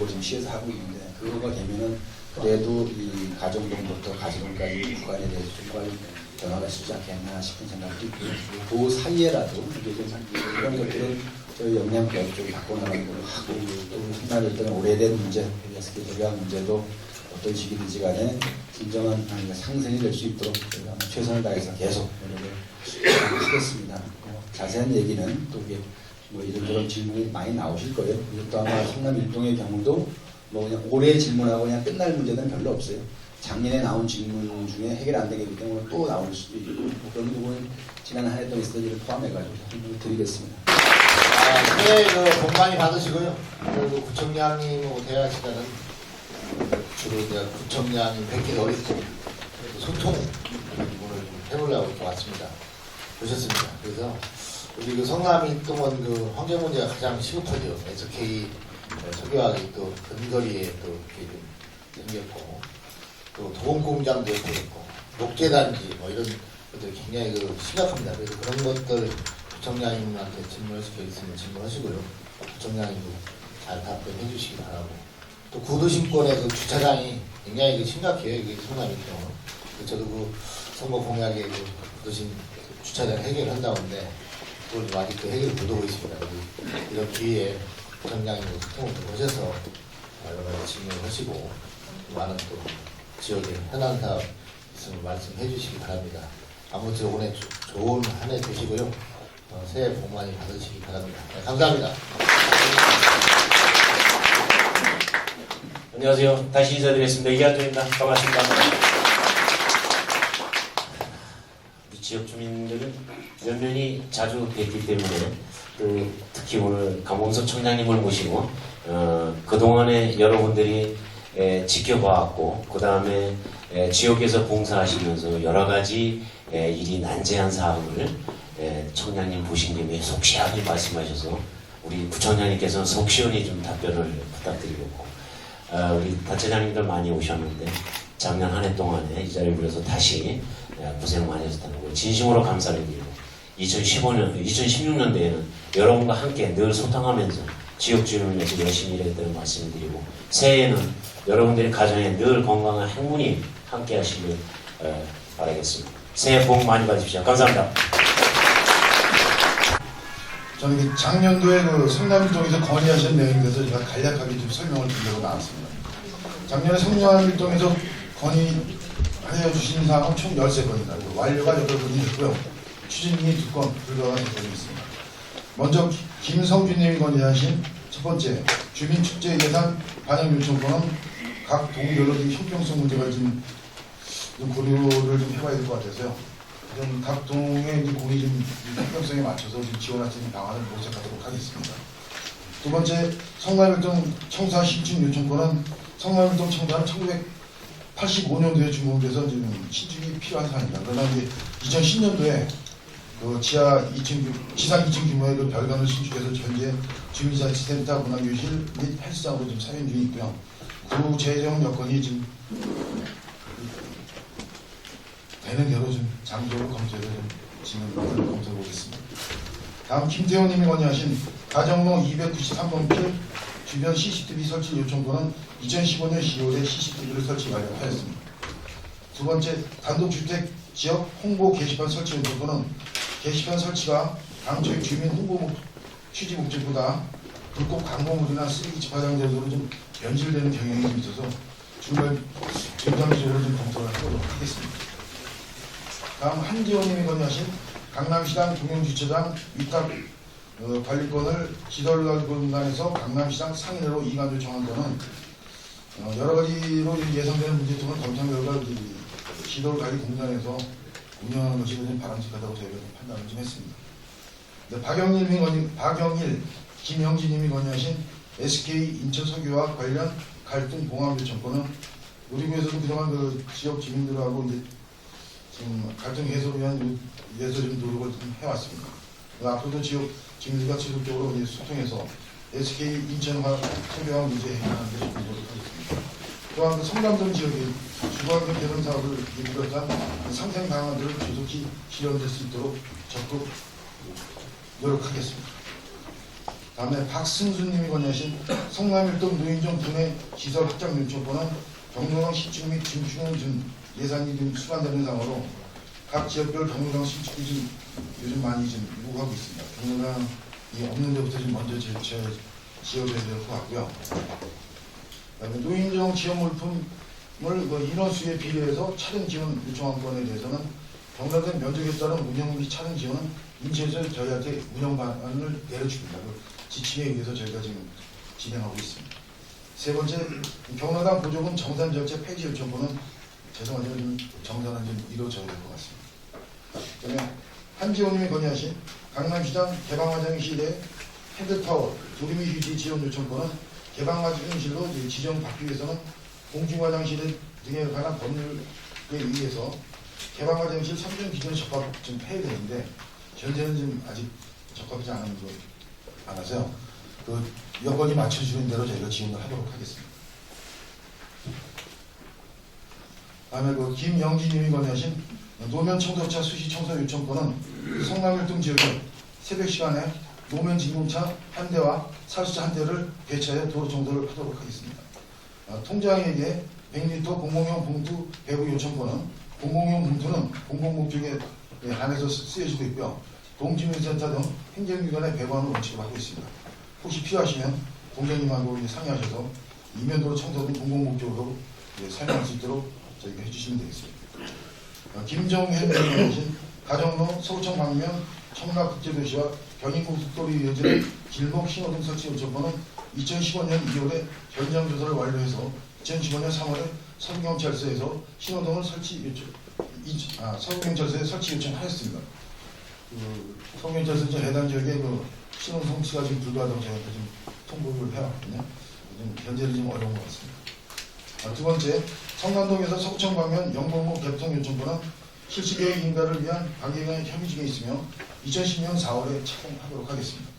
지속적으로 지금 시에서 하고 있는데 그거가 되면은 그래도 이 가정동부터 가정까지 구간에 대해서 좀 변화가 있지 않겠나 싶은 생각도 있고요. 그 사이에라도 이게 좀 이런 것들은 저희 역량교육 쪽이 바꿔나가는 걸로 하고 또 생각했던 오래된 문제, SK 전략 문제도 어떤 시기든지 간에 진정한 상생이 될 수 있도록 저희가 최선을 다해서 계속 노력을 하겠습니다. 자세한 얘기는 또 이게 뭐 이런저런 질문이 많이 나오실 거예요. 또 아마 성남 일동의 경우도 뭐 그냥 올해 질문하고 그냥 끝날 문제는 별로 없어요. 작년에 나온 질문 중에 해결 안 되기 때문에 또 나올 수도 있고 뭐 그런 부분은 지난 한 해 동안 있었던 일을 포함해가지고 설명을 드리겠습니다. 새해 복 많이 받으시고요. 그리고 구청장님하고 대화 시간은 주로 이제 구청장님 뵙기 어렵고 소통 부분을 좀 해보려고 이렇게 왔습니다. 보셨습니다. 그래서 우리 그 성남일동은 그 환경 문제가 가장 시급하죠. SK 석유화학이 또 근거리에 또 이렇게 좀 생겼고 또 도금공장도 있고 녹재단지 뭐 이런 것들이 굉장히 그 심각합니다. 그래서 그런 것들 구청장님한테 질문할 수 있으면 질문하시고요. 구청장님도 잘 답변해 주시기 바라고 또 구도심권의 그 주차장이 굉장히 그 심각해요. 이게 성남일동은. 저도 그 선거 공약에 그 구도심 주차장 해결한다는데 그걸 좀 아직도 해결을 못하고 있습니다. 이런 기회에 구청장님도 소통을 좀 하셔서 여러 가지 질문을 하시고 많은 또 지역의 현안 사업 있으면 말씀해 주시기 바랍니다. 아무튼 올해 좋은 한 해 되시고요. 새해 복 많이 받으시기 바랍니다. 네, 감사합니다. 안녕하세요. 다시 인사드리겠습니다. 이한조입니다. 반갑습니다. 우리 지역 주민들은 면면이 자주 뵙기 때문에 또 특히 오늘 강범석 청장님을 모시고 그동안에 여러분들이 지켜봐왔고 그 다음에 지역에서 봉사하시면서 여러 가지 일이 난제한 사항을 청장님 보신 김에 속 시원히 말씀하셔서 우리 부청장님께서는 속 시원히 좀 답변을 부탁드리고 우리 단체장님들 많이 오셨는데 작년 한 해 동안에 이 자리에 불러서 다시 고생 많이 하셨다는 걸 진심으로 감사를 드리고 2016년도에는 여러분과 함께 늘 소통하면서 지역 주민을 위해서 열심히 일했다는 말씀을 드리고 새해에는 여러분들의 가정에 늘 건강한 행운이 함께 하시길 바라겠습니다. 새해 복 많이 받으십시오. 감사합니다. 저는 작년도에 그 성남일동에서 건의하신 내용에 대해서 제가 간략하게 좀 설명을 드리려고 나왔습니다. 작년에 성남일동에서 건의하여 주신 사항은 총 13건이나 완료가 8건이 있고요. 추진이 2건, 불가가 3건이 있습니다. 먼저 김성준님이 건의하신 첫 번째 주민축제 예산 반영 요청권은 각 동별로 형평성 문제가 좀 고려를 좀 해봐야 될 것 같아서요. 각 동의 공이 좀 형평성에 맞춰서 좀 지원할 수 있는 방안을 모색하도록 하겠습니다. 두 번째, 성남일동 청사 신축 요청권은 성남일동 청사는 1985년도에 준공돼서 지금 신축이 필요한 사안입니다. 그러나 이제 2010년도에 그 지상 2층 규모의 그 별관을 신축해서 현재 주민자치센터 문화교실 및 헬스장으로 좀 사용 중에 있고요. 그 재정 여건이 지금 되는 대로 좀 장기적으로 검토를 좀 진행을 검토해 보겠습니다. 다음 김태호님이 건의하신 가정로 293번 길 주변 CCTV 설치 요청권은 2015년 10월에 CCTV를 설치 완료하였습니다. 두 번째, 단독주택 지역 홍보 게시판 설치 요청권은 게시판 설치가 당초의 주민 홍보 취지 목적보다 불법 광고물이나 쓰레기 집화장 제도로 좀 변질되는 경향이 좀 있어서 정말 중장기적으로 좀 검토를 하도록 하겠습니다. 다음 한지호님이 건의하신 강남시장 공영주차장 위탁 관리권을 기설공단에서 강남시장 상인으로 이관 요청한 것은 여러 가지로 예상되는 문제 등을 검토한 결과 기설관리공단에서 운영하는 것이 좀 바람직하다고 저희가 좀 판단을 좀 했습니다. 박영일, 김영진님이 건의하신 SK 인천석유와 관련 갈등 봉합 요청권은 우리 구에서도 그동안 그 지역 주민들하고 이제 지금 갈등 해소를 위해서 좀 노력을 좀 해왔습니다. 앞으로도 지역 주민들과 지속적으로 이제 소통해서 SK 인천화 석유화 문제 해결하는 데 노력하겠습니다. 또한 그 성남동 지역의 주거환경 개선 사업을 비롯한 상생 방안들을 조속히 실현될 수 있도록 적극 노력하겠습니다. 다음에 박승수님이 건의하신 성남일동 노인정 분해 시설 확장 요청권은 경로당 신축 및 증축은 좀 예산이 좀 수반되는 상으로 각 지역별 경로당 신축이 좀 요즘 많이 좀 요구하고 있습니다. 경로당이 없는 데부터 좀 먼저 지어져야 될 것 같고요. 그다음에 노인정 지역 물품을 인원수에 비례해서 차량 지원 요청한 건에 대해서는 경로당 면적에 따른 운영 및 차량 지원은 인체에서 저희한테 운영 방안을 내려줍니다. 지침에 의해서 저희가 지금 진행하고 있습니다. 세 번째, 경로당 보조금 정산 절차 폐지 요청권은 죄송하지만 좀 정산은 좀 이루어져야 될 것 같습니다. 그다음에 한지호님이 건의하신 강남시장 개방화장실의 헤드타워 조리미 휴지 지원 요청권은 개방화장실로 지정받기 위해서는 공중화장실 등에 관한 법률에 의해서 개방화장실 3종 기준에 적합 좀 해야 되는데 현재는 지금 아직 적합하지 않아서요. 그 여건이 맞춰주는 대로 저희가 지원을 하도록 하겠습니다. 다음에 김영진님이 건의하신 노면 청소차 수시 청소 요청권은 성남일동 지역에 새벽 시간에 노면 진공차 한 대와 살수차 한 대를 배치하여 도로 청소를 하도록 하겠습니다. 통장에게 100리터 공공용 봉투 배부 요청권은 공공용 봉투는 공공목적에 한해서 쓰여지고 있고요. 동주민센터 등 행정기관에 배부하는 원칙을 하고 있습니다. 혹시 필요하시면 공장님하고 상의하셔서 이면도로 청소 등 공공목적으로 사용할 수 있도록 저희가 해주시면 되겠습니다. 김정현님이 가정로 서구청 방면 청락국제도시와 경인고속도로 이어지는 길목 신호등 설치 요청권은 2015년 2월에 현장조사를 완료해서 2015년 3월에 서구경찰서에서 신호등을 서구경찰서에 설치 요청하였습니다. 서구경찰서 해당 지역에 신호등 설치가 지금 불가하다고 저희한테 좀 통보를 해왔거든요. 현재는 좀 어려운 것 같습니다. 두 번째, 성남동에서 서구청 방면 영봉로 개통 요청권은 실시계획 인가를 위한 방해가 혐의 중에 있으며 2010년 4월에 착공하도록 하겠습니다.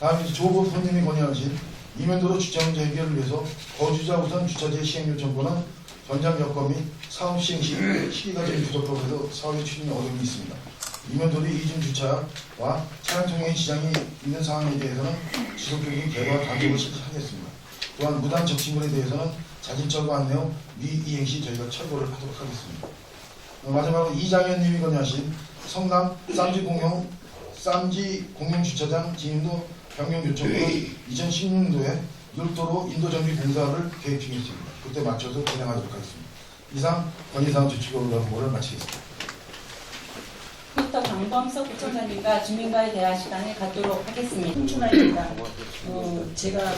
다음 조보프님이 건의하신 이면도로 주차문제 해결을 위해서 거주자 우선 주차제 시행 요청권은 현장 여건 및 사업 시행 시기가 좀 부족하고 해서 사업의 추진에 어려움이 있습니다. 이면도로 이중 주차와 차량 통행 지장이 있는 상황에 대해서는 지속적인 개발 단속을 실시하겠습니다. 또한 무단 적시물에 대해서는 자진 철거한 후 미이행 시 저희가 철거를 하도록 하겠습니다. 마지막으로 이장현님이 건의하신 성남 쌈지 공용 주차장 진입로 변경 요청권은 2016년도에 율도로 인도정비 공사를 계획 중에 있습니다. 그때 맞춰서 진행하도록 하겠습니다. 이상 건의사항 조치법을 보고를 마치겠습니다. 부터 강범석 구청장님과 주민과의 대화 시간을 갖도록 하겠습니다. 홍춘아입니다. 제가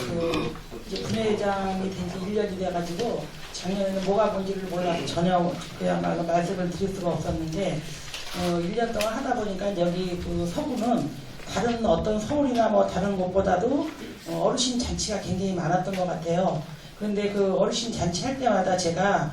이제 분회장이 된 지 1년이 돼가지고 작년에는 뭐가 뭔지를 몰라서 전혀 그야말로 말씀을 드릴 수가 없었는데 1년 동안 하다 보니까 여기 서구는 다른 어떤 서울이나 뭐 다른 곳보다도 어르신 잔치가 굉장히 많았던 것 같아요. 그런데 어르신 잔치 할 때마다 제가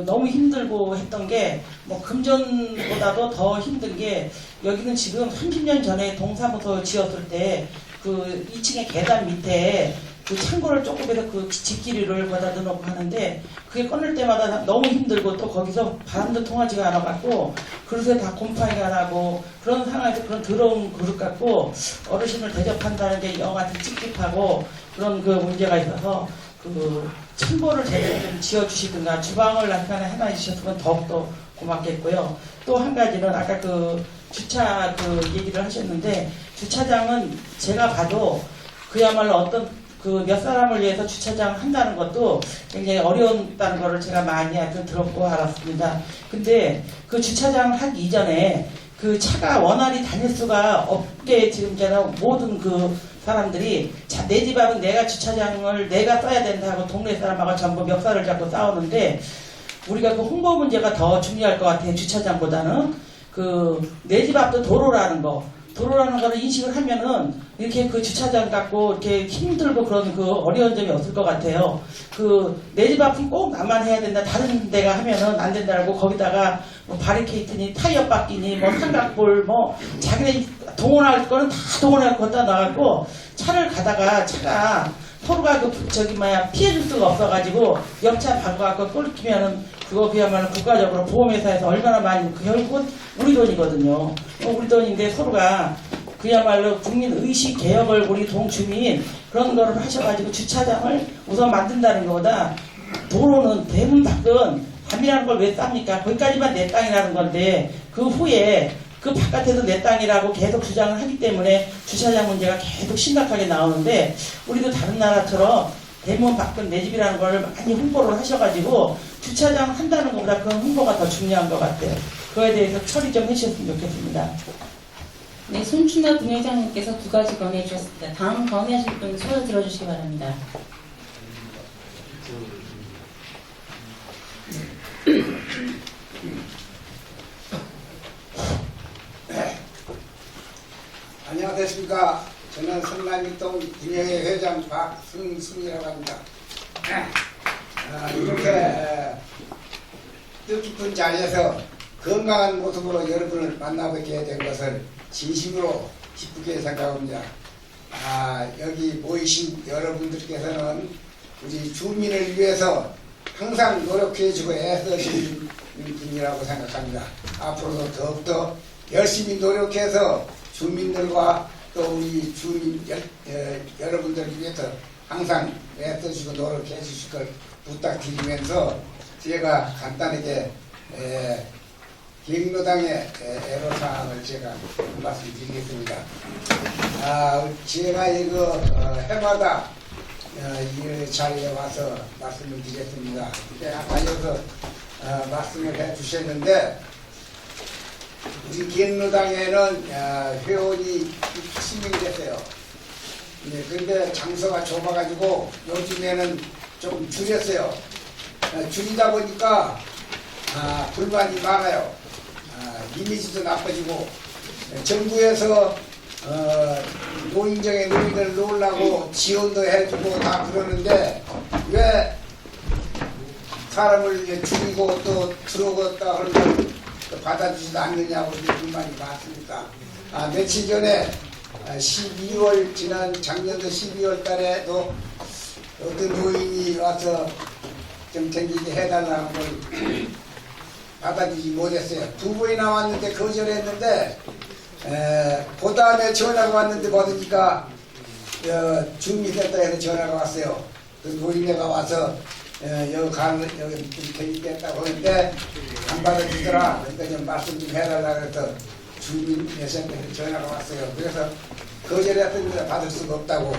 너무 힘들고 했던 게 뭐 금전보다도 더 힘든 게 여기는 지금 30년 전에 동사무소 지었을 때 2층의 계단 밑에 창고를 조금이라도 집기류를 거다 넣어놓고 하는데 그게 꺼낼 때마다 너무 힘들고 또 거기서 바람도 통하지가 않아갖고 그릇에 다 곰팡이가 나고 그런 상황에서 그런 더러운 그릇 갖고 어르신을 대접한다는 게 영한테 찝찝하고 그런 문제가 있어서 창고를 제대로 좀 지어주시든가 주방을 하나 해놔주셨으면 더욱더 고맙겠고요. 또 한 가지는 아까 주차 얘기를 하셨는데 주차장은 제가 봐도 그야말로 어떤 몇 사람을 위해서 주차장 한다는 것도 굉장히 어려웠다는 거를 제가 많이 들었고 알았습니다. 근데 주차장 하기 이전에 차가 원활히 다닐 수가 없게 지금 제가 모든 사람들이 내 집 앞은 내가 주차장을 내가 써야 된다고 동네 사람하고 전부 멱살을 잡고 싸우는데 우리가 홍보 문제가 더 중요할 것 같아요. 주차장보다는 내 집 앞도 도로라는 거를 인식을 하면은 이렇게 주차장 갖고 이렇게 힘들고 그런 어려운 점이 없을 것 같아요. 내 집 앞은 꼭 나만 해야 된다. 다른 데가 하면은 안 된다고 거기다가 뭐 바리케이트니 타이어 바뀌니 뭐 삼각볼 뭐 자기네 동원할 거는 다 동원할 거 다 나가고 차를 가다가 차가 서로가 피해줄 수가 없어가지고 옆차 바꿔갖고 꼴키면은 그야말로 국가적으로 보험회사에서 얼마나 많이 결국은 우리 돈이거든요. 우리 돈인데 서로가 그야말로 국민 의식 개혁을 우리 동주민 그런 거를 하셔가지고 주차장을 우선 만든다는 것보다 도로는 대문 밖은 밤이라는 걸 왜 쌉니까? 거기까지만 내 땅이라는 건데 그 후에 그 바깥에도 내 땅이라고 계속 주장을 하기 때문에 주차장 문제가 계속 심각하게 나오는데 우리도 다른 나라처럼 대문 밖은 내 집이라는 걸 많이 홍보를 하셔가지고 주차장 한다는 것보다 그런 홍보가 더 중요한 것 같아요. 그거에 대해서 처리 좀 해주셨으면 좋겠습니다. 네, 손춘하 분회장님께서 두 가지 건의해 주셨습니다. 다음 건의하실 분 손을 들어주시기 바랍니다. 안녕하십니까. 저는 성남일동 분회회 회장 박승순이라고 합니다. 이렇게 뜻깊은 자리에서 건강한 모습으로 여러분을 만나뵙게 된 것을 진심으로 기쁘게 생각합니다. 여기 모이신 여러분들께서는 우리 주민을 위해서 항상 노력해주고 애쓰시는 분이라고 생각합니다. 앞으로도 더욱더 열심히 노력해서 주민들과 또 우리 주민 여러분들을 위해서 항상 애써주시고 노력해 주실 걸 부탁드리면서 제가 간단하게 기획노당의 애로사항을 제가 말씀드리겠습니다. 제가 이거 해마다 이 자리에 와서 말씀을 드렸습니다. 근데 아까 여기서 말씀을 해 주셨는데 우리 기획노당에는 회원이 80명이 됐어요. 네, 근데 장소가 좁아가지고 요즘에는 좀 줄였어요. 줄이다 보니까 불만이 많아요. 이미지도 나빠지고 정부에서 노인정에 노인을 놓으려고 지원도 해주고 다 그러는데 왜 사람을 줄이고 또 들어오겠다 하는 걸 받아주지도 않느냐고 불만이 많습니다. 며칠 전에 12월 지난 작년도 12월 달에도 어떤 노인이 와서 좀 댕기게 해달라는 걸 받아주지 못했어요. 두 번이 나왔는데 거절했는데 그 다음에 전화가 왔는데 받으니까 주민센터에서 전화가 왔어요. 그 노인네가 와서 여기 댕기겠다고 하는데 안 받아주더라. 그러니까 좀 말씀 좀 해달라 그래서 주민센터에서 전화가 왔어요. 그래서 거절했더니 받을 수가 없다고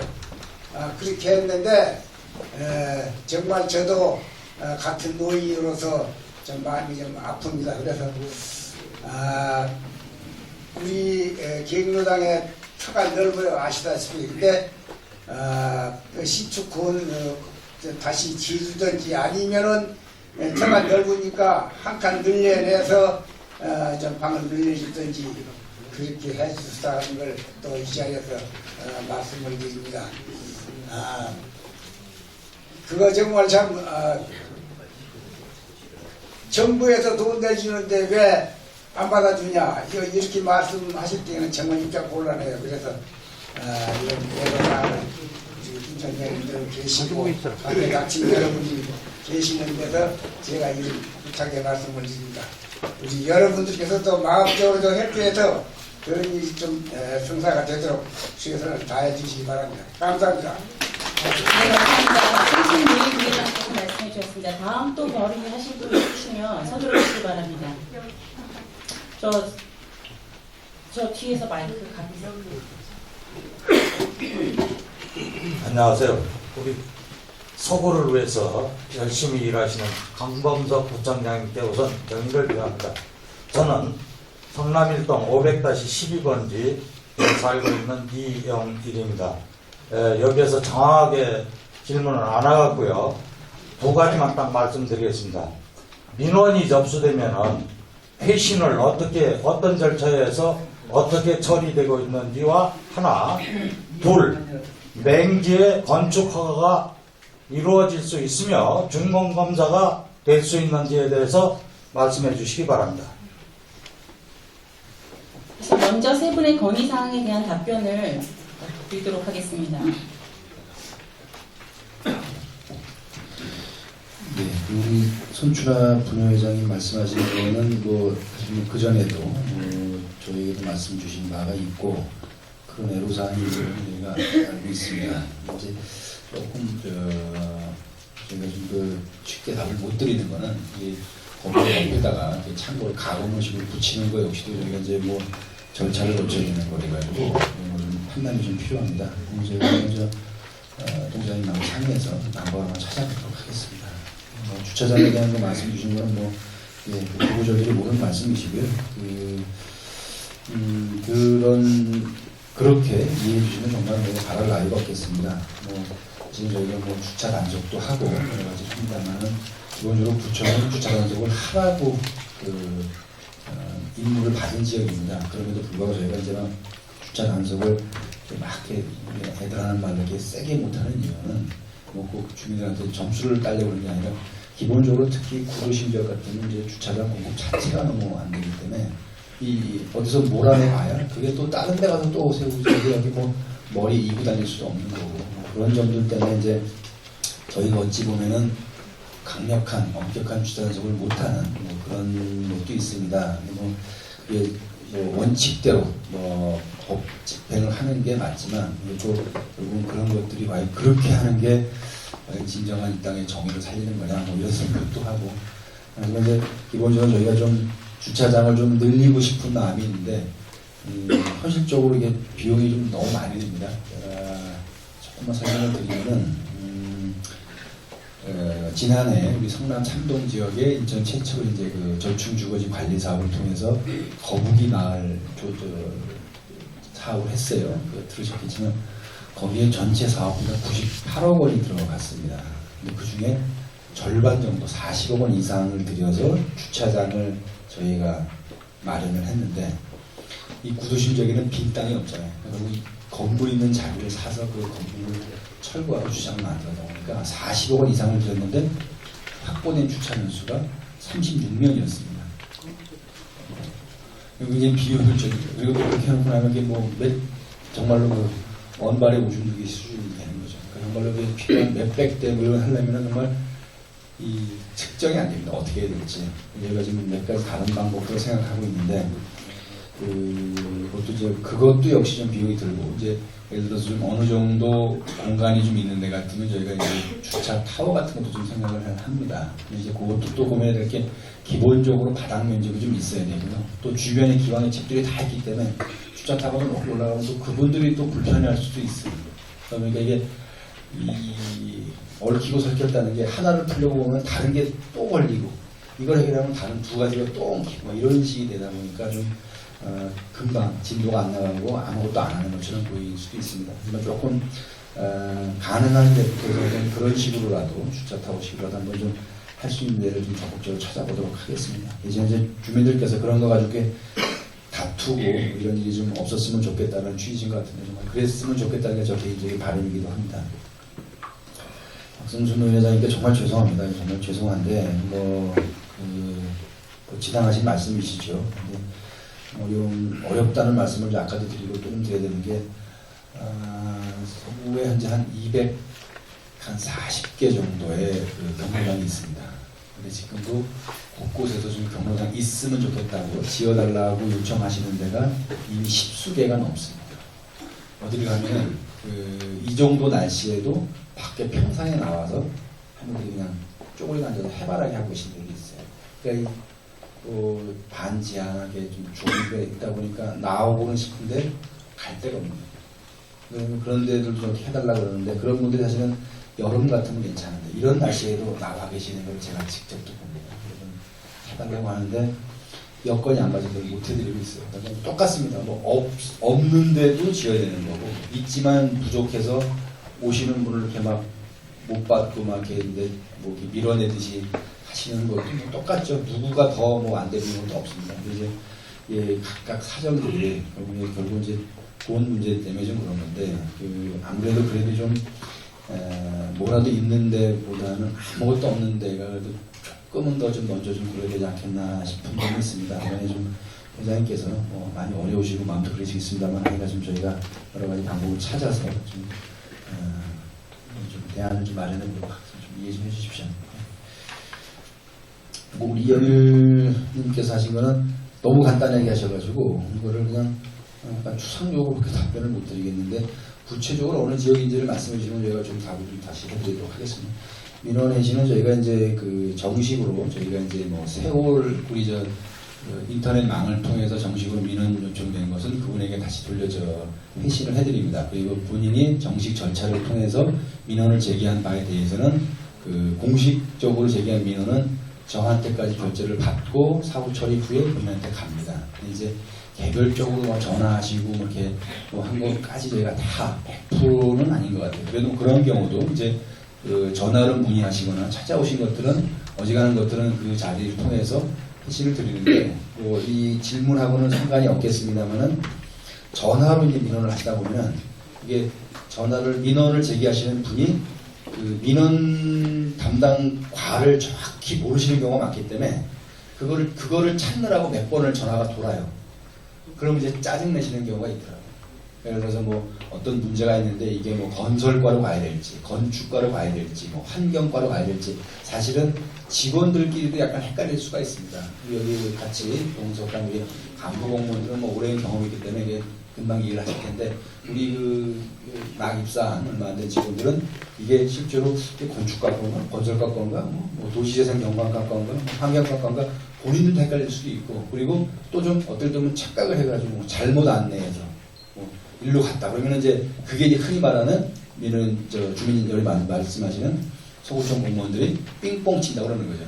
그렇게 했는데 정말 저도 같은 노인으로서 좀 마음이 좀 아픕니다. 그래서 우리 기획노당의 터가 넓어요. 아시다시피. 근데 그 시축군 다시 지주든지 아니면은 터가 넓으니까 한 칸 늘려내서 좀 방을 늘려주든지 그렇게 해주셨다는 걸 또 이 자리에서 말씀을 드립니다. 그거 정말 참 정부에서 돈 내주는데 왜 안 받아주냐 이렇게 말씀하실 때는 정말 입장 곤란해요. 그래서 이런 여러 인천여러분들 계시고 아침 여러분이 계시는 데서 제가 이런 부탁의 말씀을 드립니다. 우리 여러분들께서도 마음적으로 협조해서 그런 일이 좀 성사가 되도록 최선을 다해 주시기 바랍니다. 감사합니다. 네, 감사합니다. 손춘희 분회장께서 말씀해 주셨습니다. 다음 또 결의 하실 분 있으시면 손들어 주시기 바랍니다. 저 뒤에서 마이크 가비세요. 안녕하세요. 우리 서구를 위해서 열심히 일하시는 강범석 부총장님께 우선 경의를 표합니다. 저는 성남일동 500-12번지에 살고 있는 이영일입니다. 여기에서 정확하게 질문을 안 하고요. 두 가지만 딱 말씀드리겠습니다. 민원이 접수되면은 회신을 어떤 절차에서 어떻게 처리되고 있는지와 하나, 둘, 맹지의 건축 허가가 이루어질 수 있으며 준공검사가 될 수 있는지에 대해서 말씀해 주시기 바랍니다. 먼저 세 분의 건의사항에 대한 답변을 드리도록 하겠습니다. 네, 우리 손춘하 분회장님 말씀하신 거는 그 전에도 저희에게도 말씀 주신 바가 있고 그런 애로사항이 저희가 알고 있습니다. 이제 조금 저희가 좀 쉽게 답을 못 드리는 거는 이 법을 옆에다가 참고로 가공식으로 붙이는 거 역시도 저희가 이제 뭐 절차를 거쳐야 되는 거래가지고 좀 판단이 좀 필요합니다. 저희가 먼저 동장님하고 상의해서 방법을 한번 찾아보도록 하겠습니다. 주차장에 대한 거 말씀 주신 거는 뭐 그거 저희들이 모르는 말씀이시고요. 그렇게 이해해 주시면 정말 내가 바랄 나위가 없겠습니다. 지금 저희가 주차 단속도 하고 여러 가지 합니다만은 기본적으로 구청은 주차 단속을 하라고 임무를 받은 지역입니다. 그럼에도 불구하고 저희가 이제 주차 단속을 막 이렇게 애들 하는 말로 이렇게 세게 못하는 이유는 꼭 주민들한테 점수를 따려고 그런 게 아니라 기본적으로 특히 구도심 지역 같은 이제 주차장 공급 자체가 너무 안 되기 때문에 어디서 몰아내봐야 그게 또 다른 데 가서 또 세우고 여기 머리 이고 다닐 수도 없는 거고 그런 점들 때문에 이제 저희가 어찌 보면은 강력한 엄격한 주차 단속을 못하는 그런 것도 있습니다. 그게 원칙대로 법 집행을 하는 게 맞지만 또 결국은 그런 것들이 과연 그렇게 하는 게 진정한 이 땅의 정의를 살리는 거냐 이런 생각도 하고 하지만 이제 기본적으로 저희가 좀 주차장을 좀 늘리고 싶은 마음이 있는데 현실적으로 이게 비용이 좀 너무 많이 듭니다. 조금만 설명을 드리면은 지난해 우리 성남 참동 지역에 인천 최초로 이제 그 절충주거지 관리 사업을 통해서 거북이 마을 사업을 했어요. 들으셨겠지만 거기에 전체 사업비가 98억 원이 들어갔습니다. 근데 그 중에 절반 정도 40억 원 이상을 들여서 주차장을 저희가 마련을 했는데 이 구도심 지역에는 빈 땅이 없잖아요. 그리고 건물 있는 자리를 사서 그 건물을 철거하고 주차장을 만들어다 보니까 40억 원 이상을 들였는데 확보된 주차 연수가 36년이었습니다. 굉장히 비효율적이죠. 그리고 그렇게 해놓고 나면 이게 정말로 원발의 오줌누기 수준이 되는 거죠. 그러니까 정말로 필요한 몇백 대 이런 하려면 정말 이 측정이 안 됩니다. 어떻게 해야 될지. 저희가 지금 몇 가지 다른 방법으로 생각하고 있는데, 그것도 역시 좀 비용이 들고, 이제 예를 들어서 좀 어느 정도 공간이 좀 있는 데 같으면 저희가 이제 주차 타워 같은 것도 좀 생각을 합니다. 근데 이제 그것도 또 고민해야 될 게 기본적으로 바닥 면적이 좀 있어야 되고요. 또 주변에 기왕에 집들이 다 있기 때문에 주차 타워가 높게 올라가면 또 그분들이 또 불편해할 수도 있습니다. 그러니까 이게 얽히고 설켰다는 게 하나를 풀려고 보면 다른 게 또 걸리고 이걸 해결하면 다른 두 가지가 또 엉키고 이런 식이 되다 보니까 좀 금방 진도가 안 나가고 아무것도 안 하는 것처럼 보일 수도 있습니다. 하지만 조금 가능한 데부터 그런 식으로라도 주차 타워 식으로라도 한번 좀 할 수 있는 데를 좀 적극적으로 찾아보도록 하겠습니다. 이제 주민들께서 그런 거 가지고 다투고 이런 일이 좀 없었으면 좋겠다는 취지인 것 같은데 정말 그랬으면 좋겠다는 게 저 개인적인 바람이기도 합니다. 박성준 회장님께 정말 죄송합니다. 정말 죄송한데 지당하신 말씀이시죠. 근데 어렵다는 말씀을 아까도 드리고 또 좀 드려야 되는 게 서구에 현재 한 40개 정도의 경로당이 있습니다. 근데 지금도 곳곳에서 좀 경로당 있으면 좋겠다고 지어달라고 요청하시는 데가 이미 10수개가 넘습니다. 어딜 가면 이 정도 날씨에도 밖에 평상에 나와서 한분들이 그냥 쪼그리고 앉아서 해바라기 하고 계신 분이 있어요. 그러니까 반지하게 좀 좋은 데 있다 보니까 나오고는 싶은데 갈 데가 없는 거예요. 그런 데들도 좀 해달라고 그러는데 그런 분들이 사실은 여름 같으면 괜찮은데 이런 날씨에도 나와 계시는 걸 제가 직접 또 봅니다. 해달라고 하는데 여건이 안 맞아서 못 해드리고 있어요. 그러니까 똑같습니다. 없는데도 지어야 되는 거고 있지만 부족해서 오시는 분을 이렇게 막 못 받고 막 이렇게 밀어내듯이 하시는 것도 똑같죠. 누구가 더 안 되는 것도 없습니다. 근데 이제 각각 사정들이 결국 이제 돈 문제 때문에 좀 그런 건데 아무래도 그래도 좀 뭐라도 있는 데보다는 아무것도 없는 데가 그래도 조금은 더 좀 먼저 좀 그래야 되지 않겠나 싶은 점이 있습니다. 이번에 좀 회장님께서 많이 어려우시고 마음도 그러시겠습니다만 저희가 여러 가지 방법을 찾아서 좀 대안을 좀 마련해보도록 하겠습니다. 좀 이해 좀 해주십시오. 우리 이영일님께서 하신 거는 너무 간단하게 하셔가지고 이거를 그냥 약간 추상적으로 그렇게 답변을 못 드리겠는데 구체적으로 어느 지역인지를 말씀해 주시면 저희가 좀 답을 좀 다시 해드리도록 하겠습니다. 민원회시는 저희가 이제 그 정식으로 저희가 이제 뭐 세월 우리 저 인터넷 망을 통해서 정식으로 민원 요청된 것은 그분에게 다시 돌려져 회신을 해드립니다. 그리고 본인이 정식 절차를 통해서 민원을 제기한 바에 대해서는 그 공식적으로 제기한 민원은 저한테까지 결재를 받고 사후 처리 후에 본인한테 갑니다. 이제 개별적으로 뭐 전화하시고 뭐 이렇게 뭐 한 것까지 저희가 다 100%는 아닌 것 같아요. 그래도 그런 경우도 이제 그 전화로 문의하시거나 찾아오신 것들은 어지간한 것들은 그 자리를 통해서 회신을 드리는데 뭐 이 질문하고는 상관이 없겠습니다만은 전화로 이제 민원을 하시다 보면 이게 민원을 제기하시는 분이 그 민원 담당과를 정확히 모르시는 경우가 많기 때문에 그거를 찾느라고 몇 번을 전화가 돌아요. 그럼 이제 짜증 내시는 경우가 있더라고요. 예를 들어서 뭐 어떤 문제가 있는데 이게 뭐 건설과로 가야 될지, 건축과로 가야 될지, 뭐 환경과로 가야 될지 사실은 직원들끼리도 약간 헷갈릴 수가 있습니다. 여기 같이 동석한 우리 간부 공무원들은 뭐 오랜 경험이 있기 때문에 이게 금방 이해를 하실 텐데 우리 막 입사한 얼마 안 된 직원들은 이게 실제로 건축과 건가, 건설과 건가, 뭐 도시재생경관과 건가, 뭐 환경과 건가 본인들도 헷갈릴 수도 있고 그리고 또 좀 어떨 때는 착각을 해가지고 뭐 잘못 안내해서 뭐 일로 갔다 그러면 이제 그게 이제 흔히 말하는 주민들이 말씀하시는 소구청 공무원들이 삥뽕 친다고 그러는 거죠.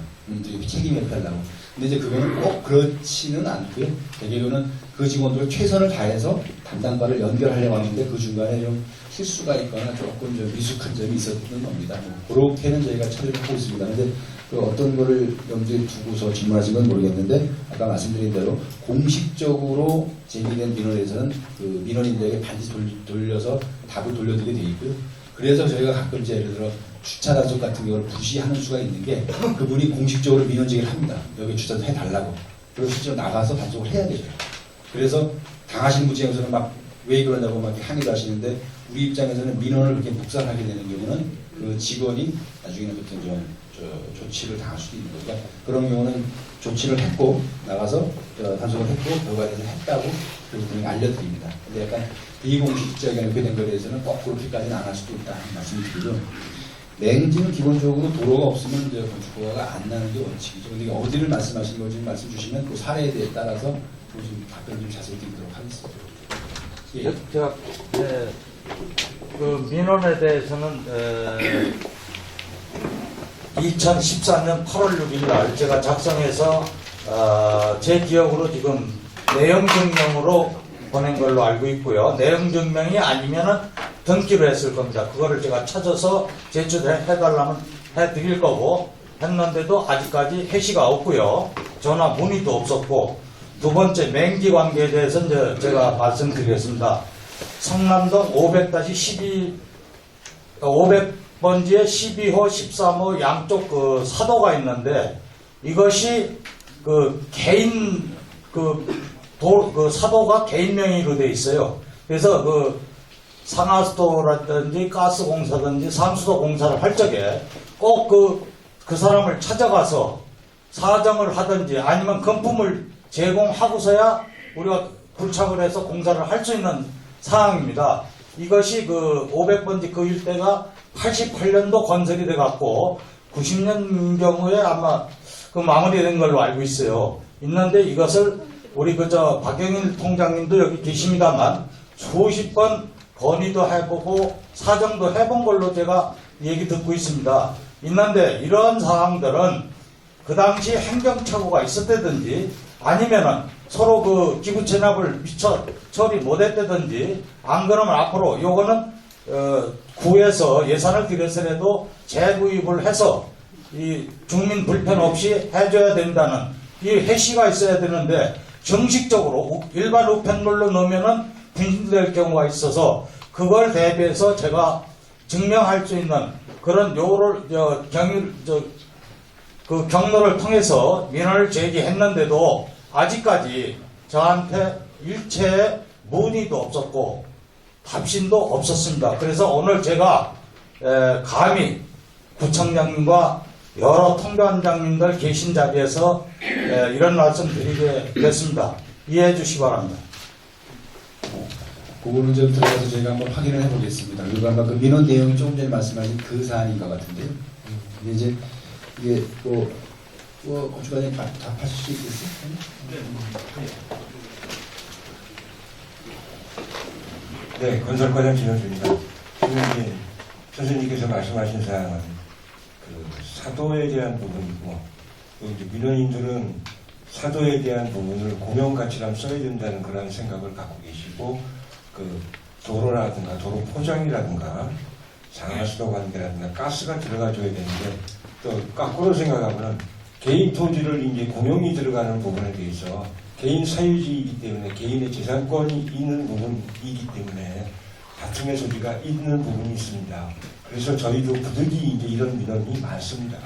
책임 회피하려고. 근데 이제 그거는 꼭 그렇지는 않고요. 대개로는 그 직원들 최선을 다해서 담당과를 연결하려고 하는데 그 중간에 좀 실수가 있거나 조금 좀 미숙한 점이 있었던 겁니다. 그렇게는 저희가 처리를 하고 있습니다. 근데 그 어떤 거를 염두에 두고서 질문하신 건 모르겠는데 아까 말씀드린 대로 공식적으로 제기된 민원에서는 그 민원인들에게 반드시 돌려서 답을 돌려드리게 돼 있고요. 그래서 저희가 가끔 이제 예를 들어 주차 단속 같은 경우를 무시하는 수가 있는 게 그분이 공식적으로 민원 제기를 합니다. 여기 주차 해달라고. 그리고 실제로 나가서 단속을 해야 되죠. 그래서 당하신 분 중에서는 막 왜 그러냐고 막 항의를 하시는데 우리 입장에서는 민원을 그렇게 묵살하게 되는 경우는 그 직원이 나중에는 어떤 조치를 당할 수도 있는 거니까 그런 경우는 조치를 했고 나가서 단속을 했고 결과에 대해서 했다고 그리고 분명히 알려드립니다. 근데 약간 비공식적인 이렇게 된 거에 대해서는 꼭 그렇게까지는 안 할 수도 있다 말씀을 드리고 냉지는 기본적으로 도로가 없으면 이제 건축허가가 안 나는 게 원칙이죠. 근데 어디를 말씀하시는 건지 말씀 주시면 그 사례에 대해 따라서 좀 답변 좀 자세히 드리도록 하겠습니다. 예. 제가 그 민원에 대해서는 2014년 8월 6일 날 제가 작성해서 제 기억으로 지금 내용 증명으로 보낸 걸로 알고 있고요. 내용 증명이 아니면은 등기로 했을 겁니다. 그거를 제가 찾아서 제출해달라면 해드릴 거고 했는데도 아직까지 해시가 없고요. 전화 문의도 없었고 두 번째 맹지 관계에 대해서는 이제 제가 말씀드리겠습니다. 성남동 500-12 500번지에 12호, 13호 양쪽 그 사도가 있는데 이것이 그 개인 그 사도가 개인 명의로 돼 있어요. 그래서 그 상하수도라든지 가스공사든지 상수도 공사를 할 적에 꼭 그 사람을 찾아가서 사정을 하든지 아니면 금품을 제공하고서야 우리가 불착을 해서 공사를 할 수 있는 상황입니다. 이것이 그 500번지 그 일대가 88년도 건설이 돼 갖고 90년 경우에 아마 그 마무리된 걸로 알고 있어요. 있는데 이것을 우리 박영일 통장님도 여기 계십니다만 수십 번 건의도 해보고 사정도 해본 걸로 제가 얘기 듣고 있습니다. 있는데 이런 사항들은 그 당시 행정착오가 있었다든지 아니면은 서로 그 기부 체납을 미처 처리 못했다든지 안 그러면 앞으로 요거는 구에서 예산을 들여서라도 재구입을 해서 이 주민 불편 없이 해줘야 된다는 이 해시가 있어야 되는데 정식적으로 일반 우편물로 넣으면은 분실될 경우가 있어서 그걸 대비해서 제가 증명할 수 있는 그런 요를 그 경로를 통해서 민원을 제기했는데도 아직까지 저한테 일체의 문의도 없었고 답신도 없었습니다. 그래서 오늘 제가 감히 구청장님과 여러 통관장님들 계신 자리에서 이런 말씀 드리게 됐습니다. 이해해 주시기 바랍니다. 그거는 좀 들어가서 저희가 한번 확인을 해보겠습니다. 그리고 아마 그 민원 내용이 조금 전에 말씀하신 그 사안인 것 같은데요. 근데 이제 이게 건축관님 답하실 수 있겠어요? 네, 건설과장 진영주입니다. 지금 이제 선생님께서 말씀하신 사항은 그 사도에 대한 부분이고, 또 이제 민원인들은 사도에 대한 부분을 공용가치랑 써야 된다는 그런 생각을 갖고 계시고, 그 도로라든가 도로 포장이라든가 상하수도 관계라든가 가스가 들어가줘야 되는데, 또 거꾸로 생각하면 개인 토지를 이제 공용이 들어가는 부분에 대해서 개인 사유지이기 때문에 개인의 재산권이 있는 부분이기 때문에 다툼의 소지가 있는 부분이 있습니다. 그래서 저희도 부득이 이제 이런 민원이 많습니다.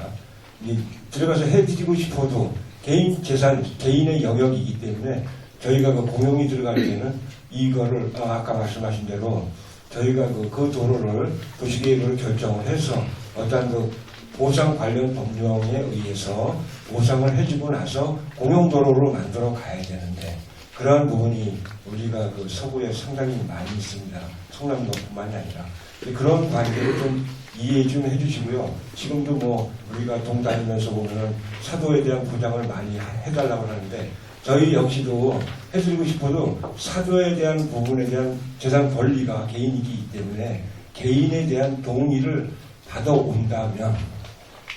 이제 들어가서 해드리고 싶어도 개인 재산, 개인의 영역이기 때문에 저희가 그 공용이 들어갈 때는 이거를 아까 말씀하신 대로 저희가 그 도로를 도시계획으로 결정을 해서 어떤 그 보상 관련 법령에 의해서 보상을 해주고 나서 공용도로로 만들어 가야 되는데 그러한 부분이 우리가 그 서구에 상당히 많이 있습니다. 성남도뿐만이 아니라 그런 관계를 좀 이해 좀 해주시고요. 지금도 뭐 우리가 동다니면서 보면은 사도에 대한 보장을 많이 해달라고 하는데 저희 역시도 해드리고 싶어도 사도에 대한 부분에 대한 재산 권리가 개인이기 때문에 개인에 대한 동의를 받아온다면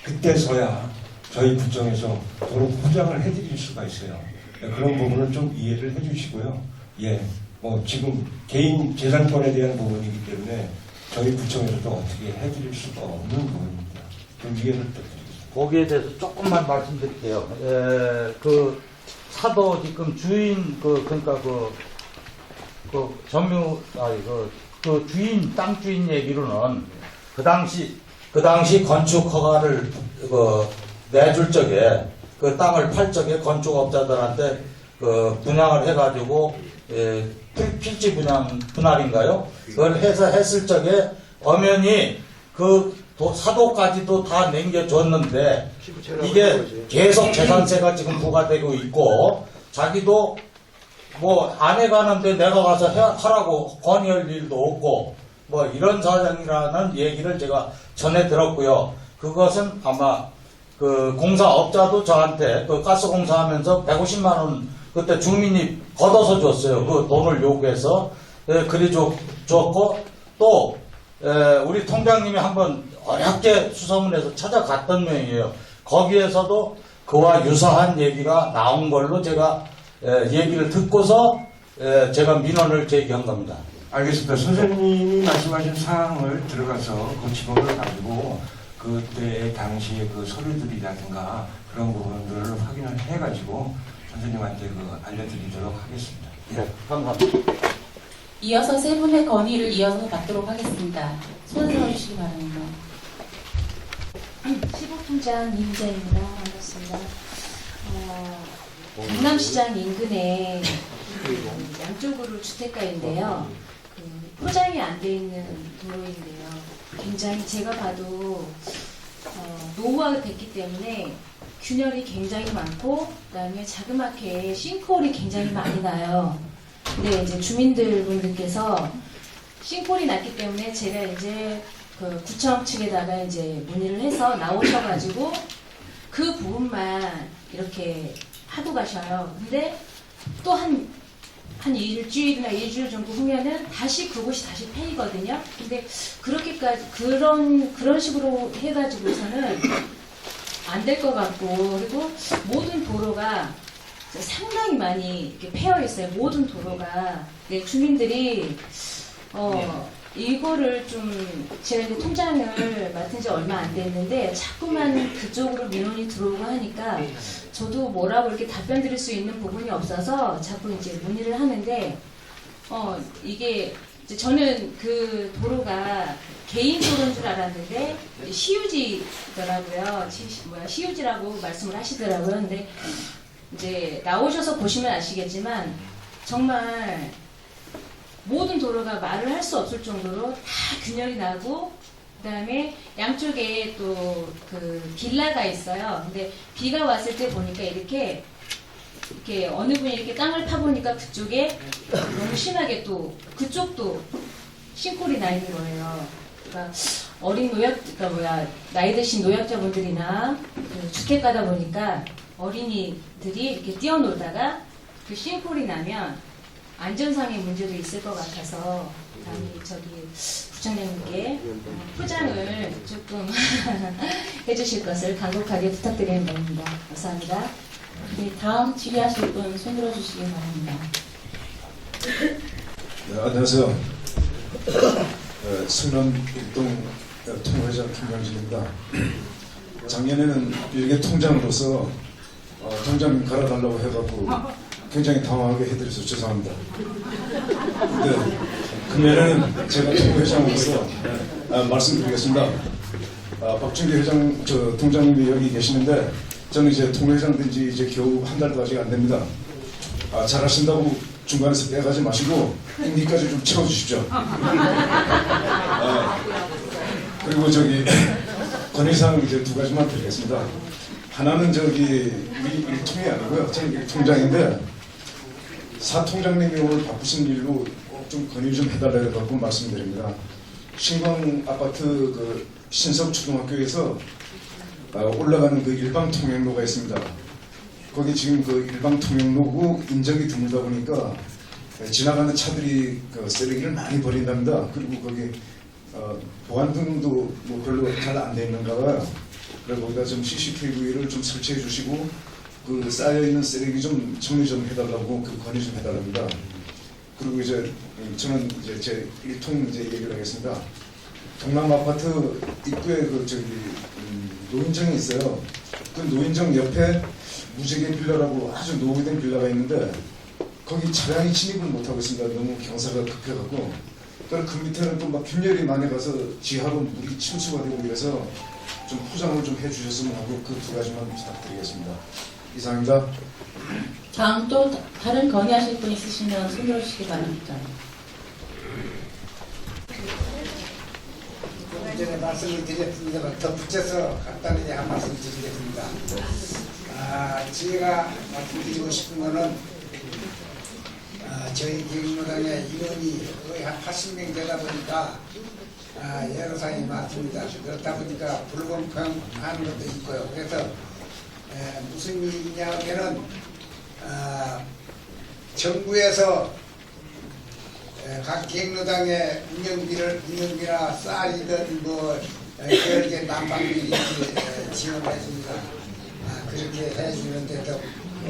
그때서야 저희 구청에서 도로 포장을 해드릴 수가 있어요. 그런 부분을 좀 이해를 해주시고요. 예, 뭐 지금 개인 재산권에 대한 부분이기 때문에 저희 구청에서도 어떻게 해드릴 수가 없는 부분입니다. 좀 이해를 부탁드리겠습니다. 거기에 대해서 조금만 말씀드릴게요. 그 사도 지금 주인 그러니까 그 주인 땅 주인 얘기로는 그 당시 건축 허가를 내줄 적에 그 땅을 팔 적에 건축업자들한테 분양을 해가지고 필지 분할인가요? 그걸 해서 했을 적에 엄연히 그 사도까지도 다 남겨줬는데 이게 계속 재산세가 지금 부과되고 있고 자기도 뭐 안 해가는데 내가 가서 하라고 건의할 일도 없고 뭐 이런 사정이라는 얘기를 제가 전해 들었고요. 그것은 아마 그 공사업자도 저한테 그 가스공사 하면서 150만 원 그때 주민이 걷어서 줬어요. 그 돈을 요구해서 그리 줬고 또 우리 통장님이 한번 어렵게 수소문해서 찾아갔던 모양이에요. 거기에서도 그와 유사한 얘기가 나온 걸로 제가 얘기를 듣고서 제가 민원을 제기한 겁니다. 알겠습니다. 선생님이 말씀하신 사항을 들어가서 그 직원을 가지고 그때 당시에 그 서류들이라든가 그런 부분들을 확인을 해가지고 선생님한테 알려드리도록 하겠습니다. 네, 감사합니다. 이어서 세 분의 건의를 이어서 받도록 하겠습니다. 손 들어주시기 바랍니다. 시국통장 이부자입니다. 반갑습니다. 강남시장 인근에 양쪽으로 주택가인데요. 포장이 안 돼 있는 도로인데요. 굉장히 제가 봐도 노후화가 됐기 때문에 균열이 굉장히 많고 그다음에 자그맣게 싱크홀이 굉장히 많이 나요. 근데 이제 주민들분들께서 싱크홀이 났기 때문에 제가 이제 그 구청 측에다가 이제 문의를 해서 나오셔가지고 그 부분만 이렇게 하고 가셔요. 근데 또 한 일주일이나 일주일 정도 후면은 다시 그곳이 다시 패이거든요. 근데 그렇게까지 그런 식으로 해가지고서는 안 될 것 같고 그리고 모든 도로가 상당히 많이 이렇게 패여 있어요. 모든 도로가 주민들이 이거를 좀 제가 이제 통장을 맡은 지 얼마 안 됐는데 자꾸만 그쪽으로 민원이 들어오고 하니까 저도 뭐라고 이렇게 답변 드릴 수 있는 부분이 없어서 자꾸 이제 문의를 하는데 이게 이제 저는 그 도로가 개인 도로인 줄 알았는데 시유지더라고요. 시유지라고 말씀을 하시더라고요. 근데 이제 나오셔서 보시면 아시겠지만 정말 모든 도로가 말을 할 수 없을 정도로 다 균열이 나고 그다음에 양쪽에 또 그 빌라가 있어요. 근데 비가 왔을 때 보니까 이렇게 이렇게 어느 분이 이렇게 땅을 파보니까 그쪽에 너무 심하게 또 그쪽도 싱크홀이 나 있는 거예요. 그러니까 어린 나이 드신 노약자분들이나 그 주택가다 보니까 어린이들이 이렇게 뛰어놀다가 그 싱크홀이 나면 안전상의 문제도 있을 것 같아서 감히 저기 부총장님께 포장을 조금 해주실 것을 간곡하게 부탁드리는 겁니다. 감사합니다. 네, 다음 질의하실 분 손들어 주시기 바랍니다. 네, 안녕하세요. 성남일동 통회장 김명진입니다. 작년에는 일개 통장으로서 통장 갈아달라고 해갖고 굉장히 당황하게 해드려서 죄송합니다. 근데 금년에는 제가 통회장으로서 말씀드리겠습니다. 박준기 회장, 통장님이 여기 계시는데 저는 이제 통회장 된 지 이제 겨우 한 달도 아직 안 됩니다. 잘하신다고 중간에서 빼가지 마시고 임기까지 좀 채워주십시오. 그리고 건의사항 이제 두 가지만 드리겠습니다. 하나는 우리 일통이 아니고요. 저는 일통장인데 사통장님이 오늘 바쁘신 일로 좀 건의 좀 해달라고 갖고 말씀드립니다. 신광 아파트 그 신석초등학교에서 올라가는 그 일방통행로가 있습니다. 거기 지금 그 일방통행로고 인적이 드물다 보니까 지나가는 차들이 그 쓰레기를 많이 버린답니다. 그리고 거기 보안등도 뭐 별로 잘 안 돼 있는가 봐요. 그래서 거기다 좀 CCTV를 좀 설치해 주시고 그 쌓여 있는 쓰레기 좀 정리 좀 해달라고 그 건의 좀 해달랍니다. 그리고 이제 저는 이제 제 일통 이제 얘기를 하겠습니다. 동남 아파트 입구에 노인정이 있어요. 그 노인정 옆에 무지개 빌라라고 아주 노후된 빌라가 있는데 거기 차량이 진입을 못하고 있습니다. 너무 경사가 급해갖고. 그 밑에는 또 막 균열이 많이 가서 지하로 물이 침수가 되고 이래서 좀 포장을 좀 해주셨으면 하고 그 두 가지만 부탁드리겠습니다. 이상입니다. 다음 또 다른 건의하실 분 있으시면 손들어 주시기 바랍니다. 전에 말씀을 드렸습니다만 덧붙여서 간단히 한 말씀 드리겠습니다. 제가 말씀드리고 싶은 거는 저희 경로당의 인원이 거의 한 80명 되다 보니까 여러 사항이 많습니다. 그렇다 보니까 불공평한 것도 있고요. 그래서 무슨 일이냐 하면은 정부에서 각 경로당의 운영비나 쌀이든 별개 난방비 이렇게 지원해줍니다. 그렇게 해주는데도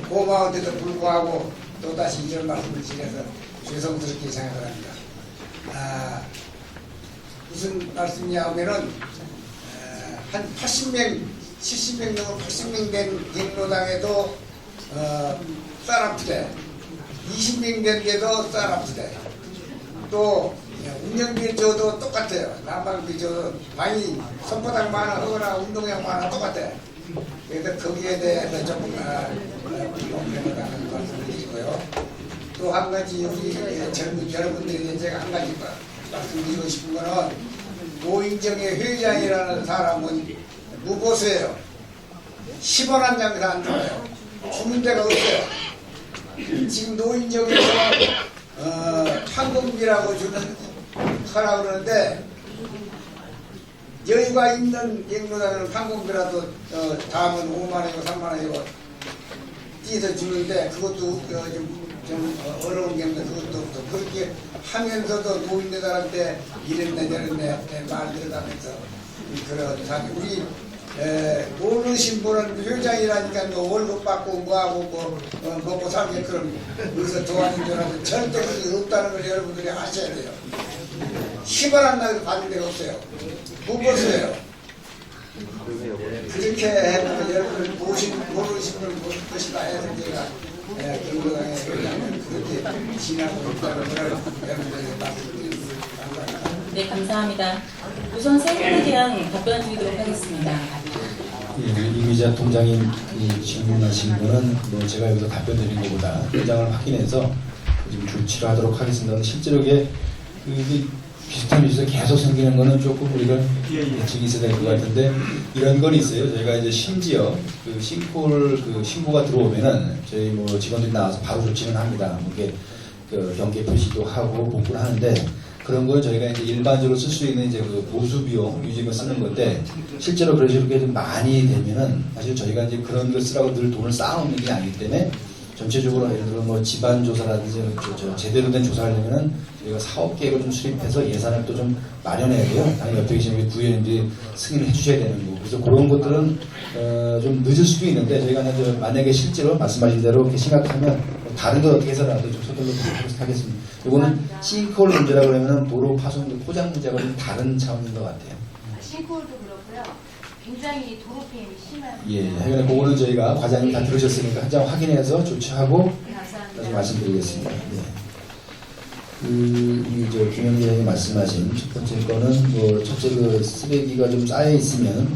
고마운데도 불구하고 또다시 이런 말씀을 드려서 죄송스럽게 생각을 합니다. 무슨 말씀이냐 하면은 한 80명, 70명 넘어 80명 된 경로당에도 쌀 한 푸대, 20명 된 데도 쌀 한 푸대, 또 운영비 줘도 똑같아요. 난방비 줘도 방이 선바닥만 하거나 운동장 많아 똑같아요. 그래서 거기에 대해서 조금 불공평하다는 말씀을 드리고요. 또 한 가지 우리 젊은 여러분들에게 제가 한 가지 말씀드리고 싶은 거는 노인정의 회장이라는 사람은 무보수예요. 10원 한 장에서 안 들어요. 주는 데가 없어요. 지금 노인정에서 판공비라고 주는 하라고 그러는데 여유가 있는 경로당은 판공비라도 다음은 5만원이고 3만원이고 띄서 주는데 그것도 좀 어려운 경우인데 그것도 없고 그렇게 하면서도 노인네들한테 이랬네 저랬네 말 들어가면서 그런 사람 우리 모르신 분은 회장이라니까 월급 받고 뭐하고 먹고 살게 그럼 여기서 도와준 줄 알고 절대 그게 없다는 걸 여러분들이 아셔야 돼요. 10원 한 나도 받은 데가 없어요. 못 보세요. 그렇게 해서 여러분들 모르신 분 모를 것이다 해서 제가 경로당에 회장을 그렇게 지나고 있다는 걸 여러분들에게 말씀드립니다. 감사합니다. 네, 감사합니다. 우선 세 분에 대한 답변 드리도록 하겠습니다. 이미자 통장님 질문하신 분은 제가 여기서 답변 드린 것보다 현장을 확인해서 지금 조치를 하도록 하겠습니다. 실제로 이게 비슷한 뉴스가 계속 생기는 거는 조금 우리가 예측이 있어야 될 것 같은데 이런 건 있어요. 저희가 이제 심지어 그 싱크홀 그 신고가 들어오면은 저희 뭐 직원들이 나와서 바로 조치는 합니다. 이게 그 경계 표시도 하고 복구를 하는데 그런 걸 저희가 이제 일반적으로 쓸 수 있는 이제 그 보수 비용 유지비를 쓰는 건데 실제로 그렇게 좀 많이 되면은 사실 저희가 이제 그런 걸 쓰라고 늘 돈을 쌓아놓는 게 아니기 때문에 전체적으로 예를 들어 뭐 집안 조사라든지 제대로 된 조사를 하려면은 저희가 사업 계획을 좀 수립해서 예산을 또 좀 마련해야 돼요. 당연히 옆에 계신 우리 구의원님들이 승인을 해주셔야 되는 거고. 그래서 그런 것들은 좀 늦을 수도 있는데 저희가 이제 만약에 실제로 말씀하신 대로 이렇게 심각하면 다른 거 어떻게 해서라도 좀 서둘러 하겠습니다. 이거는 싱크홀 문제라 그러면은 도로 파손 포장 문제가 좀 다른 차원인 것 같아요. 싱크홀도 그렇고요. 굉장히 도로패임이 심한. 예, 그러니까 그거는 저희가 과장님 다 들으셨으니까 한 장 확인해서 조치하고 감사합니다. 다시 말씀드리겠습니다. 예. 저 김영기 의원이 말씀하신 첫 번째 거는 뭐 첫째 그 쓰레기가 좀 쌓여 있으면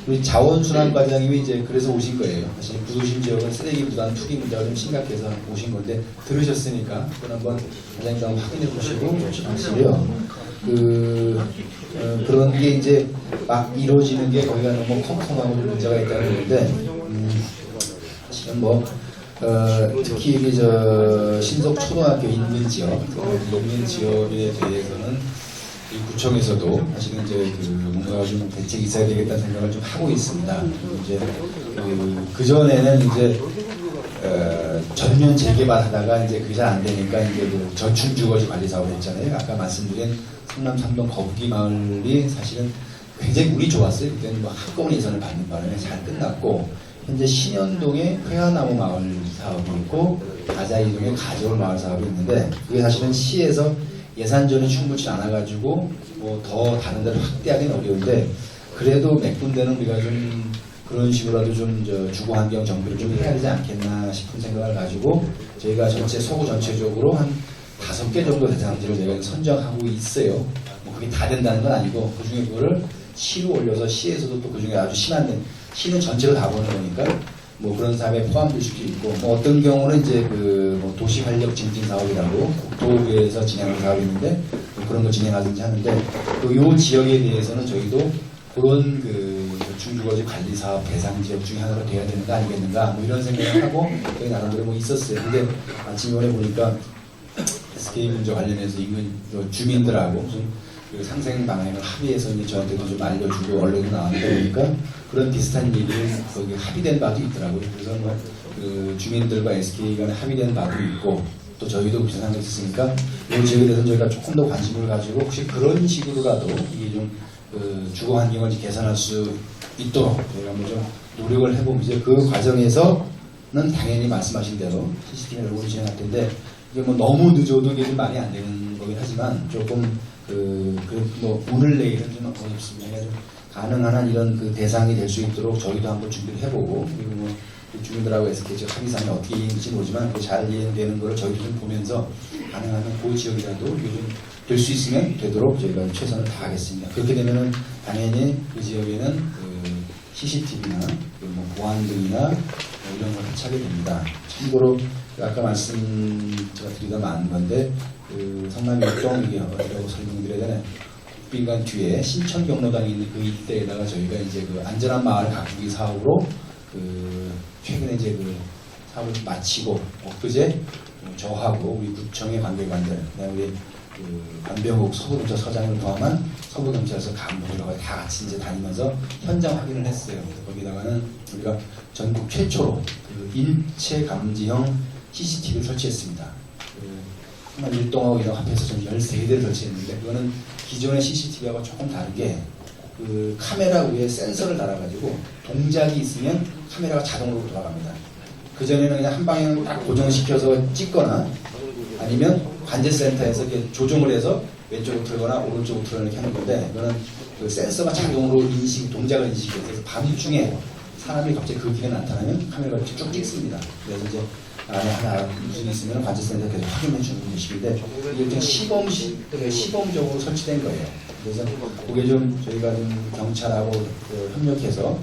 우리 자원순환 과장님이 이제 그래서 오신 거예요. 사실 부도심 지역은 쓰레기 부담 투기 문제가 좀 심각해서 오신 건데 들으셨으니까 그건 한번 과장님도 한번 확인해 보시고 조치하시고요. 그런 게 이제 막 이루어지는 게 거기가 너무 컴컴하고 문제가 있다는 건데 사실은 뭐 특히 여기 신속 초등학교 인근 지역, 농민 지역에 대해서는 이 구청에서도 사실은 이제 뭔가 좀 대책이 있어야 되겠다는 생각을 좀 하고 있습니다. 이제 그 전에는 이제 전면 재개발하다가 이제 그게 잘 안 되니까 이제 전충 주거지 관리 사업을 했잖아요. 아까 말씀드린 성남 삼동 거북이 마을이 사실은 굉장히 운이 좋았어요. 그때는 뭐 한꺼번에 예산을 받는 바람에 잘 끝났고. 현재 신현동에 회화나무 마을 사업이 있고 가자이동에 가져올 마을 사업이 있는데 그게 사실은 시에서 예산전이 충분치 않아가지고 뭐 더 다른 데로 확대하기는 어려운데 그래도 몇 군데는 우리가 좀 그런 식으로라도 좀 주거 환경 정비를 좀 해야 되지 않겠나 싶은 생각을 가지고 저희가 전체 서구 전체적으로 한 5개 정도 대상지를 저희가 선정하고 있어요. 뭐 그게 다 된다는 건 아니고 그중에 그거를 시로 올려서 시에서도 또 그중에 아주 심한 시는 전체로 다 보는 거니까 뭐 그런 사업에 포함될 수도 있고 뭐 어떤 경우는 이제 뭐 도시 활력 증진 사업이라고 국토부에서 진행하는 사업이 있는데 뭐 그런 거 진행하든지 하는데 또 요 지역에 대해서는 저희도 그런 중주거지 관리 사업 대상 지역 중에 하나로 돼야 되는 거 아니겠는가 뭐 이런 생각을 하고 저희 나름대로 뭐 있었어요. 근데 아침 이번에 보니까 SK 문제 관련해서 인근 주민들하고 좀 상생 방향을 합의해서 이제 저한테도 좀 알려주고 언론에 나왔다 보니까 그런 비슷한 얘기를 거기 합의된 바도 있더라고요. 그래서 뭐 주민들과 SK 간에 합의된 바도 있고 또 저희도 그렇게 생각했으니까 이 지역에 대해서 저희가 조금 더 관심을 가지고 혹시 그런 식으로라도 이게 좀 주거 환경을 개선할 수 있도록 저희가 한번 좀 노력을 해보면서 그 과정에서는 당연히 말씀하신 대로 CCTV를 오늘 진행할 텐데 이게 뭐 너무 늦어도 이게 좀 말이 안 되는 거긴 하지만 조금 뭐 오늘 내일은 좀 어렵습니다. 좀 가능한 한 이런 대상이 될 수 있도록 저희도 한번 준비를 해보고 그리고 뭐 주민들하고 SK 지역 합의상이 어떻게 이행될지 모르지만 잘 이행되는 거를 저희도 좀 보면서 가능한 한 그 지역이라도 좀 될 수 있으면 되도록 저희가 최선을 다하겠습니다. 그렇게 되면은 당연히 그 지역에는 CCTV나 뭐 보안 등이나 이런 걸 하차하게 됩니다. 참고로 아까 제가 드리다 많은 건데 성남 일동 이게 어디라고 설명드려야 되나 국빈관 뒤에 신천 경로당이 있는 그 일대에다가 저희가 이제 안전한 마을 가꾸기 사업으로 최근에 이제 사업을 마치고 엊그제 저하고 우리 구청의 관계관들 우리 안병욱 서부경찰서장을 포함한 서부경찰서 간부들하고 다 같이 이제 다니면서 현장 확인을 했어요. 거기다가는 우리가 전국 최초로 인체 감지형 CCTV를 설치했습니다. 성남 일동하고 이런 합해서 좀 13대를 설치했는데 그거는 기존의 CCTV하고 조금 다르게 카메라 위에 센서를 달아가지고 동작이 있으면 카메라가 자동으로 돌아갑니다. 그전에는 그냥 한 방향 딱 고정시켜서 찍거나 아니면 관제센터에서 이렇게 조정을 해서 왼쪽으로 틀거나 오른쪽으로 틀거나 이렇게 하는 건데 이거는 센서가 자동으로 동작을 인식해서 밤중에 사람이 갑자기 그 길에 나타나면 카메라가 쭉 찍습니다. 그래서 이제 안에 하나 무슨 있으면 관제센터 계속 확인해 주는 방식인데 이게 좀 시범적으로 설치된 거예요. 그래서 그게 좀 저희가 좀 경찰하고 협력해서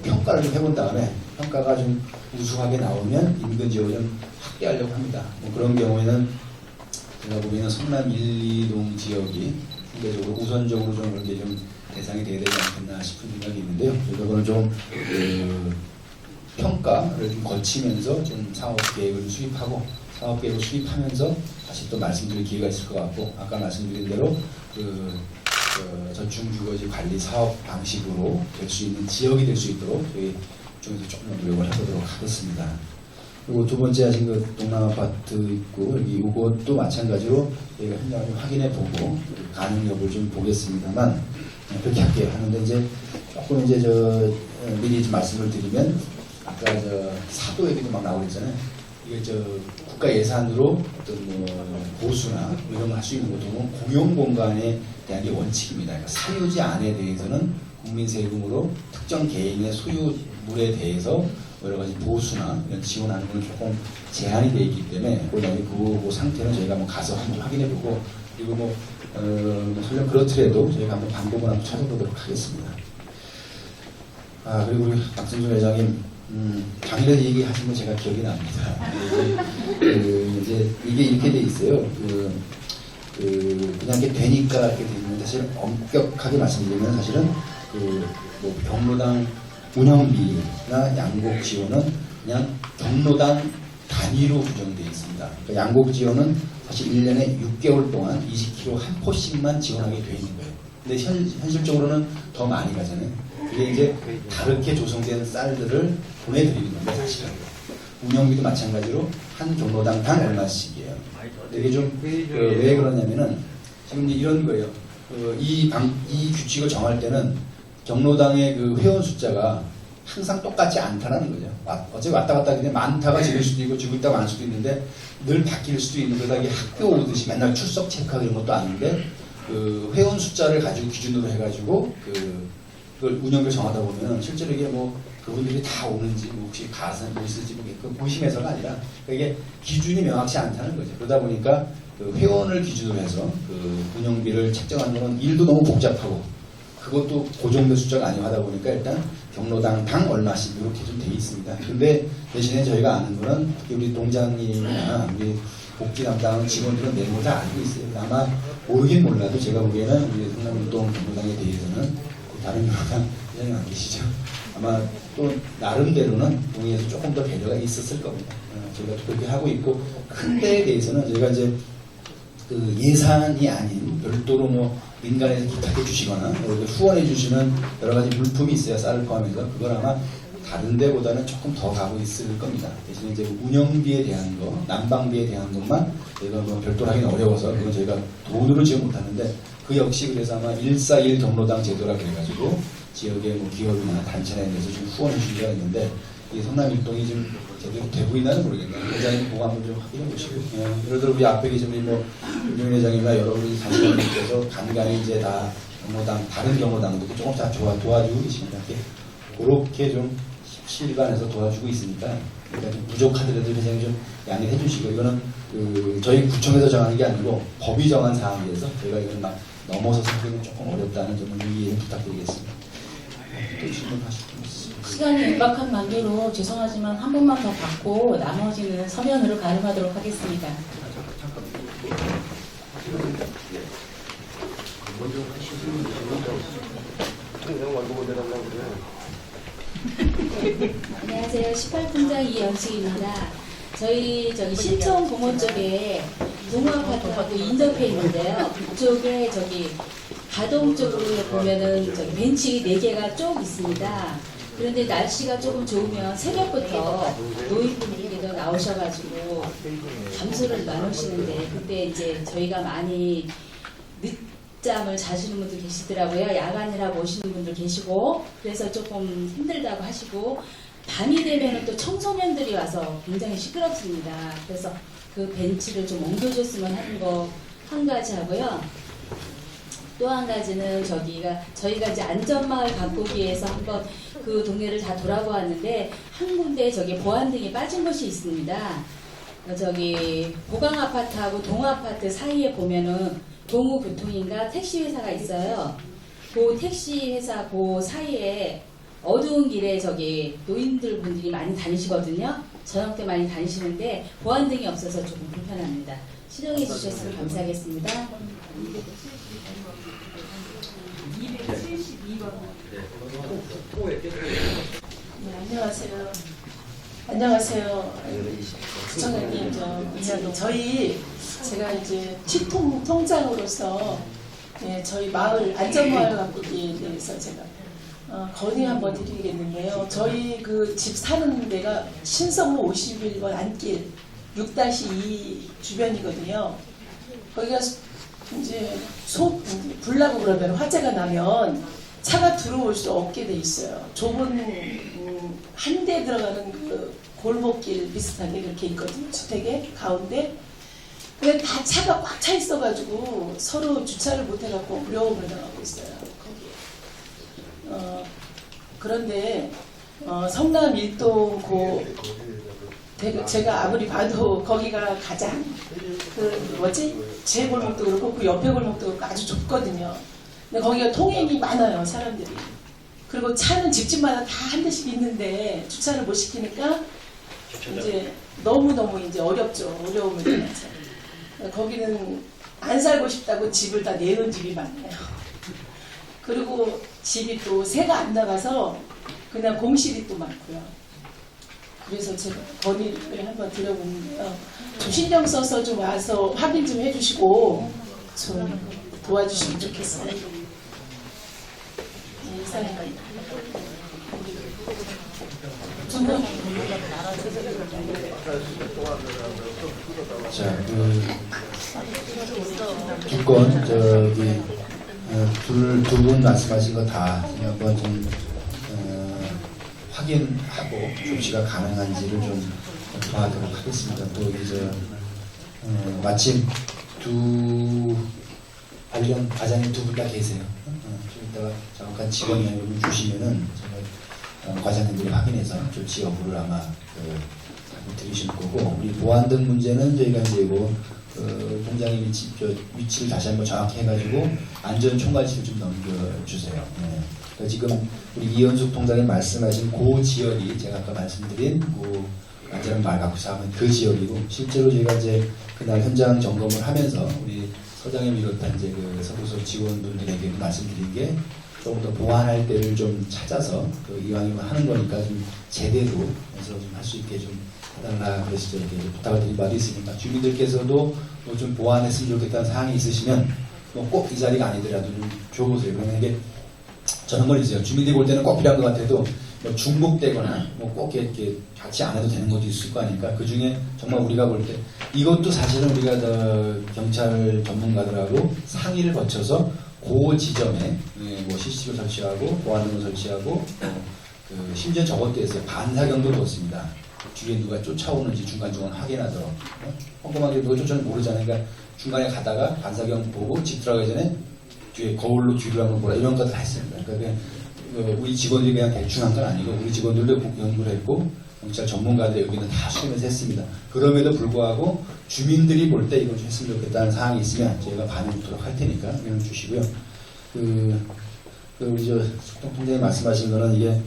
평가를 좀 해본 다음에 평가가 좀 우수하게 나오면 인근 지역을 좀 확대하려고 합니다. 뭐 그런 경우에는 제가 보기에는 성남 1, 2동 지역이 상대적으로 우선적으로 좀 이렇게 좀 대상이 돼야 되지 않겠나 싶은 생각이 있는데요. 이거는 좀 평가를 좀 거치면서 좀 사업 계획을 수립하고 사업 계획을 수립하면서 다시 또 말씀드릴 기회가 있을 것 같고 아까 말씀드린 대로 저축유거지 관리 사업 방식으로 될 수 있는 지역이 될 수 있도록 저희 쪽에서 조금 노력을 해보도록 하겠습니다. 그리고 두 번째 하신 그 동남아파트 있고 여기 이것도 마찬가지로 저희가 현장을 좀 확인해보고 가능 여부를 좀 보겠습니다만 그렇게 할게요. 하는데 이제 조금 이제 미리 좀 말씀을 드리면 아까 사도 얘기도 막 나오고 있잖아요. 이게 국가 예산으로 어떤 보수나 이런 걸 할 수 있는 것도 공용 공간에 대한 게 원칙입니다. 그러니까 사유지 안에 대해서는 국민 세금으로 특정 개인의 소유물에 대해서 여러 가지 보수나 이런 지원하는 건 조금 제한이 되어 있기 때문에 그 상태는 저희가 가서 한번 확인해보고 그리고 설령 그렇더라도 저희가 한번 방법을 한번 찾아보도록 하겠습니다. 그리고 우리 박승준 회장님 당일에 얘기하신 거 제가 기억이 납니다. 이제 이게 이렇게 돼 있어요. 그냥 이렇게 되니까 이렇게 되는 사실 엄격하게 말씀드리면 사실은 경로당 운영비나 양곡 지원은 그냥 경로당 단위로 규정되어 있습니다. 그러니까 양곡 지원은 사실 1년에 6개월 동안 20kg 한 포씩만 지원하게 되어 있는 거예요. 근데 현실적으로는 더 많이 가잖아요. 그게 이제 다르게 조성된 쌀들을 보내드리는 건데 사실은 운영비도 마찬가지로 한 경로당 얼마씩이에요. 이게 좀 왜 그러냐면은 지금 이제 이런 거예요. 이 규칙을 정할 때는 경로당의 그 회원 숫자가 항상 똑같지 않다라는 거죠. 어차피 왔다 갔다 하는데 많다가 적을 수도 있고 적을 있다가 많을 수도 있는데 늘 바뀔 수도 있는 거다. 이게 학교 오듯이 맨날 출석 체크하고 이런 것도 아닌데 회원 숫자를 가지고 기준으로 해가지고 그걸 운영을 정하다 보면 실제로 이게 그분들이 다 오는지 혹시 가서 있을지 그 고심해서가 아니라 이게 기준이 명확치 않다는 거죠. 그러다 보니까 회원을 기준으로 해서 운영비를 책정하는 건 일도 너무 복잡하고 그것도 고정된 숫자가 아니고 하다 보니까 일단 경로당 얼마씩 이렇게 좀 돼 있습니다. 근데 대신에 저희가 아는 거는 우리 동장님이나 우리 복지 담당 직원들은 내용을 다 알고 있어요. 아마 모르긴 몰라도 제가 보기에는 우리 성남운동 경로당에 대해서는 다른 경로당 회장님 안 계시죠? 아마 또 나름대로는 동의해서 조금 더 배려가 있었을 겁니다. 저희가 그렇게 하고 있고 큰 데에 대해서는 저희가 이제 예산이 아닌 별도로 민간에서 기탁해 주시거나 후원해 주시는 여러 가지 물품이 있어야 쌀을 포함해서 그걸 아마 다른 데보다는 조금 더 가고 있을 겁니다. 대신 이제 운영비에 대한 거, 난방비에 대한 것만 저희가 별도로 하기는 어려워서 그건 저희가 돈으로 지원 못하는데 그 역시 그래서 아마 141 경로당 제도라 그래가지고 지역의 기업이나 단체나 이런 데서 좀 후원해 주신 데가 있는데 이 성남일동이 좀 제대로 되고 있나는 모르겠네요. 회장님 보고 한번 좀 확인해 보시고 예를 들어 우리 앞에 계신 우리 윤 회장님이나 여러 우리 단체님께서 간간히 이제 다 경로당 다른 경로당도 조금씩 다 도와주고 계십니다. 그렇게 좀 실관해서 도와주고 있으니까 그러니까 좀 부족하더라도 회장님 좀 양해해 주시고 이거는 저희 구청에서 정하는 게 아니고 법이 정한 사항에 대해서 저희가 이걸 막 넘어서서 하기는 조금 어렵다는 점을 이해 부탁드리겠습니다. 또 질문하실 분 있으시죠? 시간이 임박한 만도로 죄송하지만 한 번만 더 받고 나머지는 서면으로 가름하도록 하겠습니다. 안녕하세요. 18분장 이영숙입니다. 저희 신촌 공원 쪽에 동호아파트하고 인접해 있는데요. 그쪽에 가동 쪽으로 보면은 벤치 4개가 쭉 있습니다. 그런데 날씨가 조금 좋으면 새벽부터 노인분들께서 나오셔가지고 담소를 나누시는데 그때 이제 저희가 많이 늦잠을 자시는 분들 계시더라고요. 야간이라고 오시는 분들 계시고 그래서 조금 힘들다고 하시고 밤이 되면 또 청소년들이 와서 굉장히 시끄럽습니다. 그래서 그 벤치를 좀 옮겨줬으면 하는 거 한 가지 하고요. 또 한 가지는 저희가 이제 안전마을 가꾸기 위해서 한번 그 동네를 다 돌아보았는데 한 군데 보안등이 빠진 곳이 있습니다. 보강아파트하고 동아파트 사이에 보면은 동우교통인가 택시회사가 있어요. 그 택시회사 그 사이에 어두운 길에 노인들 분들이 많이 다니시거든요. 저녁 때 많이 다니시는데 보안등이 없어서 조금 불편합니다. 신청해 주셨으면 감사하겠습니다. 네, 안녕하세요. 안녕하세요. 구청장님, 제가 이제 치통 통장으로서 저희 마을 안전마을 가꾸기에 대해서 제가 건의 한번 드리겠는데요. 저희 그 집 사는 데가 신성로 51번 안길 6-2 주변이거든요. 거기가 이제 불나고 그러면 화재가 나면 차가 들어올 수 없게 돼 있어요. 좁은 한 대 들어가는 그 골목길 비슷하게 그렇게 있거든요. 주택의 가운데. 근데 다 차가 꽉 차 있어가지고 서로 주차를 못 해갖고 어려움을 당하고 있어요. 거기에. 그런데 성남 일동 제가 아무리 봐도 거기가 가장 제 골목도 그렇고 그 옆에 골목도 그렇고 아주 좁거든요. 근데 거기가 통행이 많아요, 사람들이. 그리고 차는 집집마다 다 한 대씩 있는데 주차를 못 시키니까 이제 너무너무 이제 어렵죠. 어려움을 당하죠. 거기는 안 살고 싶다고 집을 다 내놓은 집이 많아요. 그리고 집이 또 새가 안 나가서 그냥 공실이 또 많고요. 그래서 제가 건의를 한번 드려보는데요. 좀 신경 써서 좀 와서 확인 좀 해주시고 좀 도와주시면 좋겠어요. 이상입니다. 자, 두 건 두 분 말씀하신 거 다 한번 좀 확인하고 조치가 가능한지를 좀 도와드리도록 하겠습니다. 또 이제 마침 관련 과장님 두 분 다 계세요. 좀 이따가 잠깐 직원 연락을 주시면은 제가 과장님들이 확인해서 조치 여부를 아마 드리실 거고, 우리 보안 등 문제는 저희가 이제 동장의 위치를 다시 한번 정확히 해가지고 안전 총괄실을 좀 넘겨주세요. 네. 그러니까 지금 우리 이현숙 동장님 말씀하신 그 지역이 제가 아까 말씀드린 안전한 마을 가꾸기 사업은 그 지역이고, 실제로 저희가 이제 그날 현장 점검을 하면서 우리 서장님 비롯한 이제 그 서구소 직원분들에게 말씀드린 게 조금 더 보완할 때를 좀 찾아서 이왕이면 하는 거니까 좀 제대로 해서 좀 할 수 있게 좀 해달라 그래서 이렇게 부탁을 드린 바도 있으니까, 주민들께서도 좀 보완했으면 좋겠다는 사항이 있으시면 꼭 이 자리가 아니더라도 좀 줘보세요. 그러면 이게 저는 걸 있어요. 주민들이 볼 때는 꼭 필요한 것 같아도 중복되거나 꼭 이렇게 같이 안 해도 되는 것도 있을 거 아니까, 그 중에 정말 우리가 볼 때 이것도 사실은 우리가 경찰 전문가들하고 상의를 거쳐서 그 지점에 CCTV 설치하고 보안등을 설치하고 심지어 저것도 했어요. 반사경도 넣었습니다. 뒤에 누가 쫓아오는지 중간중간 확인하도록. 꼼꼼하게 누가 쫓아오는지 모르잖아요. 그러니까 중간에 가다가 반사경 보고 집 들어가기 전에 뒤에 거울로 뒤로 한번 보라, 이런 것들 다 했습니다. 그러니까 우리 직원들이 그냥 대충 한 건 아니고 우리 직원들도 연구를 했고 경찰 전문가들 여기는 다 수임해서 했습니다. 그럼에도 불구하고 주민들이 볼 때 이건 좀 했으면 좋겠다는 사항이 있으면 저희가 반영토록 할 테니까 의견 주시고요. 우리 속동통장님 말씀하신 거는 이게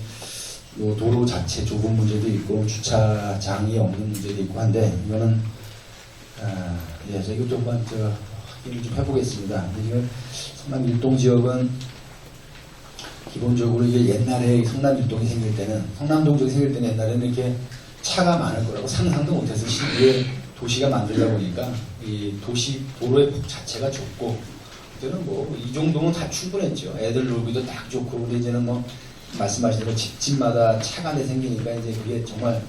도로 자체 좁은 문제도 있고 주차장이 없는 문제도 있고 한데, 이거는 제가 이거 조금 확인을 좀 해보겠습니다. 지금 성남 일동 지역은 기본적으로 이게 옛날에 성남 일동이 생길 때는, 성남동 지역이 생길 때는 옛날에는 이렇게 차가 많을 거라고 상상도 못해서 시기에 도시가 만들다 보니까 이 도로의 폭 자체가 좁고, 그때는 이 정도면 다 충분했죠. 애들 놀기도 딱 좋고. 근데 이제는 말씀하신 대로 집집마다 차가 생기니까 이제 그게 정말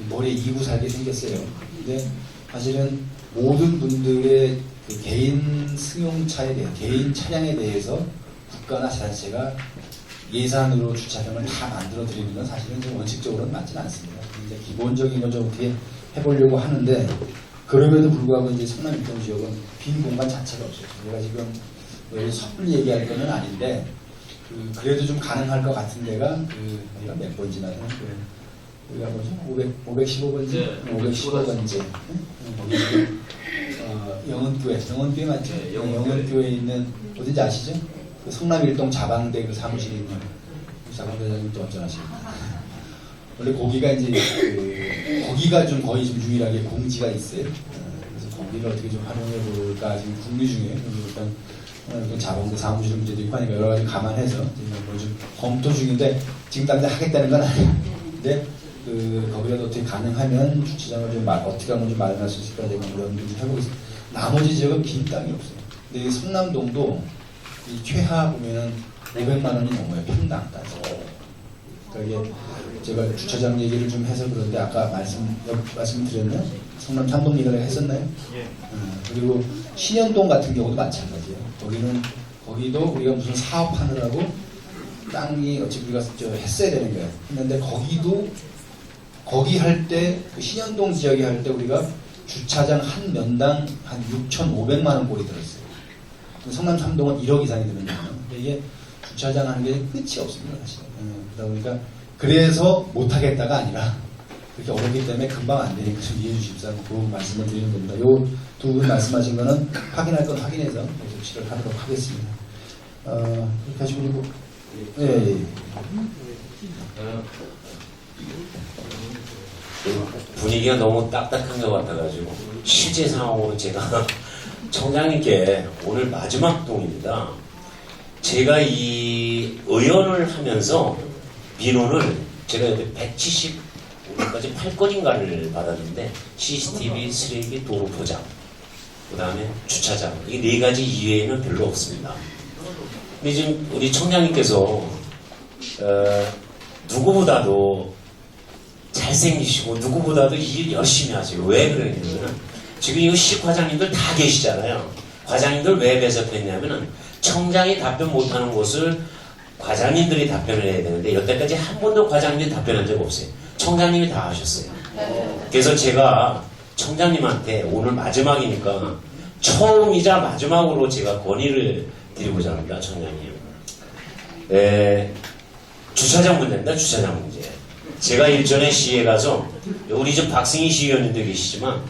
머리에 이고 살게 생겼어요. 근데 사실은 모든 분들의 그 개인 승용차에 대해, 개인 차량에 대해서 국가나 지자체가 예산으로 주차장을 다 만들어 드리는 건 사실은 원칙적으로는 맞지는 않습니다. 이제 기본적인 건 좀 어떻게 해보려고 하는데, 그럼에도 불구하고 이제 성남 일동 지역은 빈 공간 자체가 없어요. 우리가 지금 섣불리 얘기할 거는 아닌데, 그래도 좀 가능할 것 같은 데가 우리가 몇 번지나 되는 우리가 515번지? 515번지. 영은교회 맞죠? 영은교회에 있는, 어딘지 아시죠? 그 성남 일동 자방대 그 사무실에 있는 자방대장님 또 어쩌나십니까? 원래 거기가 이제 거기가 좀 거의 좀 유일하게 공지가 있어요. 그래서 여기를 어떻게 좀 활용해 볼까 지금 국리 중에 어떤 자본도 사무실 문제도 있고 하니까 여러 가지 감안해서 지금 뭐좀 검토 중인데 지금 당장 하겠다는 건 아니에요. 근데 거기라도 어떻게 가능하면 주차장을 좀 어떻게 하면 좀 마련할 수 있을까 제가 연구 좀 해보겠습니다. 나머지 지역은 빈 땅이 없어요. 근데 이 성남동도 이 최하 보면은 500만 원이 넘어요. 평당 따서. 그러니까 이게 제가 주차장 얘기를 좀 해서 그런데 아까 말씀드렸나요? 성남 삼동 얘기를 했었나요? 그리고 신현동 같은 경우도 마찬가지예요. 거기도 우리가 무슨 사업하느라고 땅이 어차피 우리가 했어야 되는 거예요. 했는데 거기 할 때 그 신현동 지역에 할 때 우리가 주차장 한 면당 한 6,500만 원 꼴이 들었어요. 성남 삼동은 1억 이상이 드는 거예요. 이게 주차장 하는 게 끝이 없습니다, 사실. 그러다 보니까 그래서 못하겠다가 아니라 그렇게 어렵기 때문에 금방 안 되니까 좀 이해해 주십사 그 말씀을 드리는 겁니다. 요 두 분 말씀하신 거는 확인할 건 확인해서 조치를 하도록 하겠습니다. 그렇게 하시고 그리고 분위기가 너무 딱딱한 것 같아가지고 실제 상황으로 제가 청장님께 오늘 마지막 동입니다. 제가 이 의원을 하면서 민원을 제가 175년까지 8건인가를 받았는데 CCTV, 쓰레기, 도로 포장, 그 다음에 주차장 이 4가지 이외에는 별로 없습니다. 근데 지금 우리 청장님께서 누구보다도 잘생기시고 누구보다도 일 열심히 하세요. 왜 그러냐면 지금 이거 시 과장님들 다 계시잖아요. 과장님들 왜 배석했냐면은 청장이 답변 못하는 곳을 과장님들이 답변을 해야 되는데 여태까지 한 번도 과장님이 답변한 적 없어요. 청장님이 다 하셨어요. 그래서 제가 청장님한테 오늘 마지막이니까 처음이자 마지막으로 제가 건의를 드리고자 합니다. 청장님. 주차장 문제입니다. 주차장 문제. 제가 일전에 시에 가서 우리 좀 박승희 시의원님도 계시지만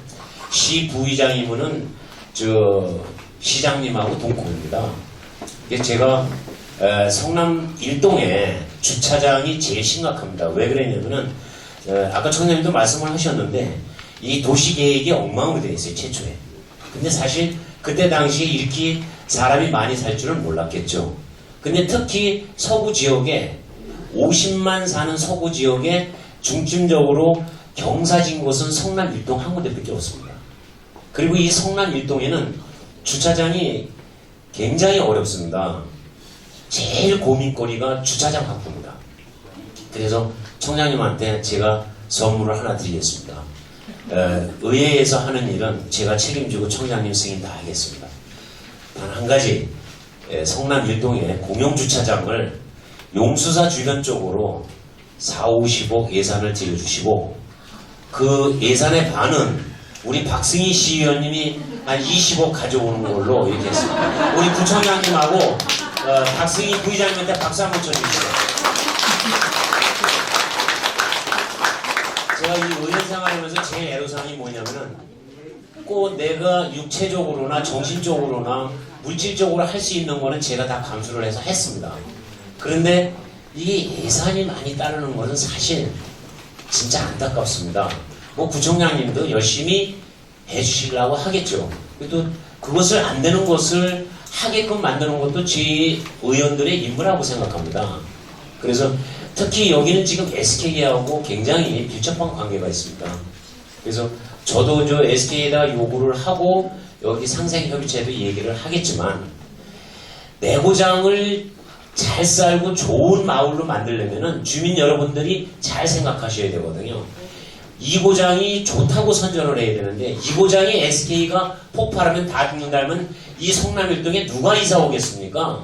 시 부의장이면은 시장님하고 동코입니다. 제가 성남 일동에 주차장이 제일 심각합니다. 왜 그랬냐면은 아까 청장님도 말씀을 하셨는데 이 도시계획이 엉망으로 되어 있어요. 최초에. 근데 사실 그때 당시에 이렇게 사람이 많이 살 줄은 몰랐겠죠. 근데 특히 서구 지역에 50만 사는 서구 지역에 중점적으로 경사진 곳은 성남 일동 한 군데밖에 없습니다. 그리고 이 성남 일동에는 주차장이 굉장히 어렵습니다. 제일 고민거리가 주차장 확보입니다. 그래서 청장님한테 제가 선물을 하나 드리겠습니다. 의회에서 하는 일은 제가 책임지고 청장님 승인 다 하겠습니다. 단 한 가지 성남 일동에 공영주차장을 용수사 주변 쪽으로 4, 50억 예산을 들여주시고 그 예산의 반은 우리 박승희 시의원님이 한 20억 가져오는 걸로 이렇게 했습니다. 우리 구청장님하고 박승희 부의장님한테 박수 한번 쳐주시죠. 제가 이 의원 생활하면서 제일 애로사항이 뭐냐면은 꼭 내가 육체적으로나 정신적으로나 물질적으로 할 수 있는 거는 제가 다 감수를 해서 했습니다. 그런데 이게 예산이 많이 따르는 것은 사실 진짜 안타깝습니다. 뭐 구청장님도 열심히 해주시려고 하겠죠. 또 그것을 안 되는 것을 하게끔 만드는 것도 제 의원들의 임무라고 생각합니다. 그래서 특히 여기는 지금 SK하고 굉장히 밀접한 관계가 있습니다. 그래서 저도 저 SK에다가 요구를 하고 여기 상생협의체도 얘기를 하겠지만 내고장을 잘 살고 좋은 마을로 만들려면은 주민 여러분들이 잘 생각하셔야 되거든요. 이 고장이 좋다고 선전을 해야 되는데 이 고장이 SK가 폭발하면 다 죽는다면 이 성남 일동에 누가 이사 오겠습니까?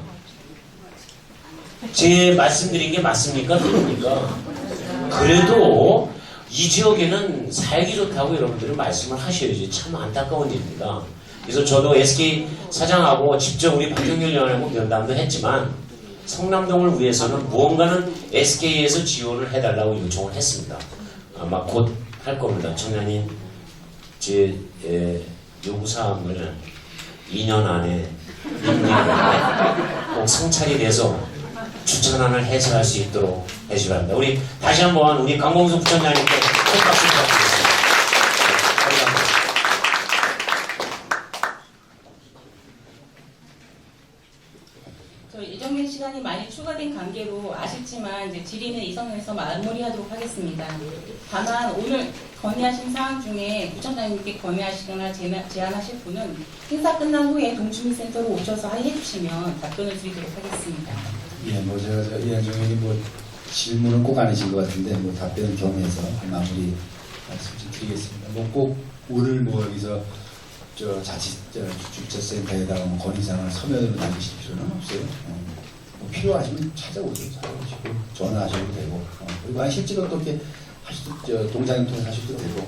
제 말씀드린 게 맞습니까? 틀립니까? 그래도 이 지역에는 살기 좋다고 여러분들은 말씀을 하셔야지. 참 안타까운 일입니다. 그래서 저도 SK 사장하고 직접 우리 박경렬 의원하고 면담도 했지만 성남동을 위해서는 무언가는 SK에서 지원을 해달라고 요청을 했습니다. 아마 곧 할 겁니다. 청장님 제 요구사항을 2년 안에 꼭 성찰이 돼서 추천안을 해설할 수 있도록 해주셔야 합니다. 우리 다시 한번 우리 강봉수 부총장님께 큰 박수 부탁드리겠습니다. 저 예정된 시간이 많이 추가된 관계로 아쉽지만 이제 질의는 이 선에서 마무리하도록 하겠습니다. 다만 오늘 건의하신 사항 중에 구청장님께 건의하시거나 제안하실 분은 행사 끝난 후에 동주민센터로 오셔서 해주시면 답변을 드리도록 하겠습니다. 예, 뭐 제가 이한정 의원님 뭐 질문은 꼭 아니신 것 같은데 뭐 답변 겸해서 마무리 말씀 좀 드리겠습니다. 뭐 꼭 오늘 뭐 여기서 저 자치 주최센터에다가 뭐 건의사항을 서면으로 남기실 필요는 없어요. 뭐 필요하시면 찾아오시고 전화하셔도 되고 그리고 실제로 또 이렇게 동장님 통해서 하셔도 되고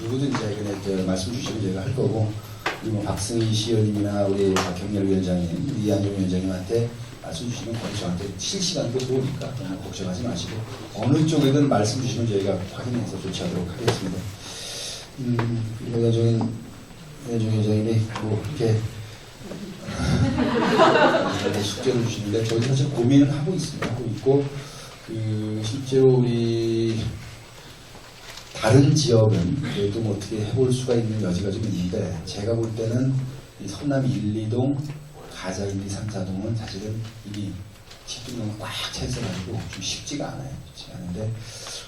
누구든지 그냥 말씀 주시면 저희가 할 거고 그리고 뭐 박승희 시의원님이나 우리 박경렬 위원장님, 이한정 위원장님한테 말씀 주시면 거의 저한테 실시간으로 들어오니까 걱정하지 마시고 어느 쪽이든 말씀 주시면 저희가 확인해서 조치하도록 하겠습니다. 그리고 이한정 위원장님이 뭐 이렇게 숙제를 주시는데 저희도 사실 고민을 하고 있고 실제로 우리 다른 지역은 그래도 뭐 어떻게 해볼 수가 있는 여지가 좀 있는데 제가 볼 때는 이 성남 1, 2동, 가자 1, 2, 3, 4동은 사실은 이미 집중력이 꽉 차 있어가지고 좀 쉽지가 않아요. 쉽지 않은데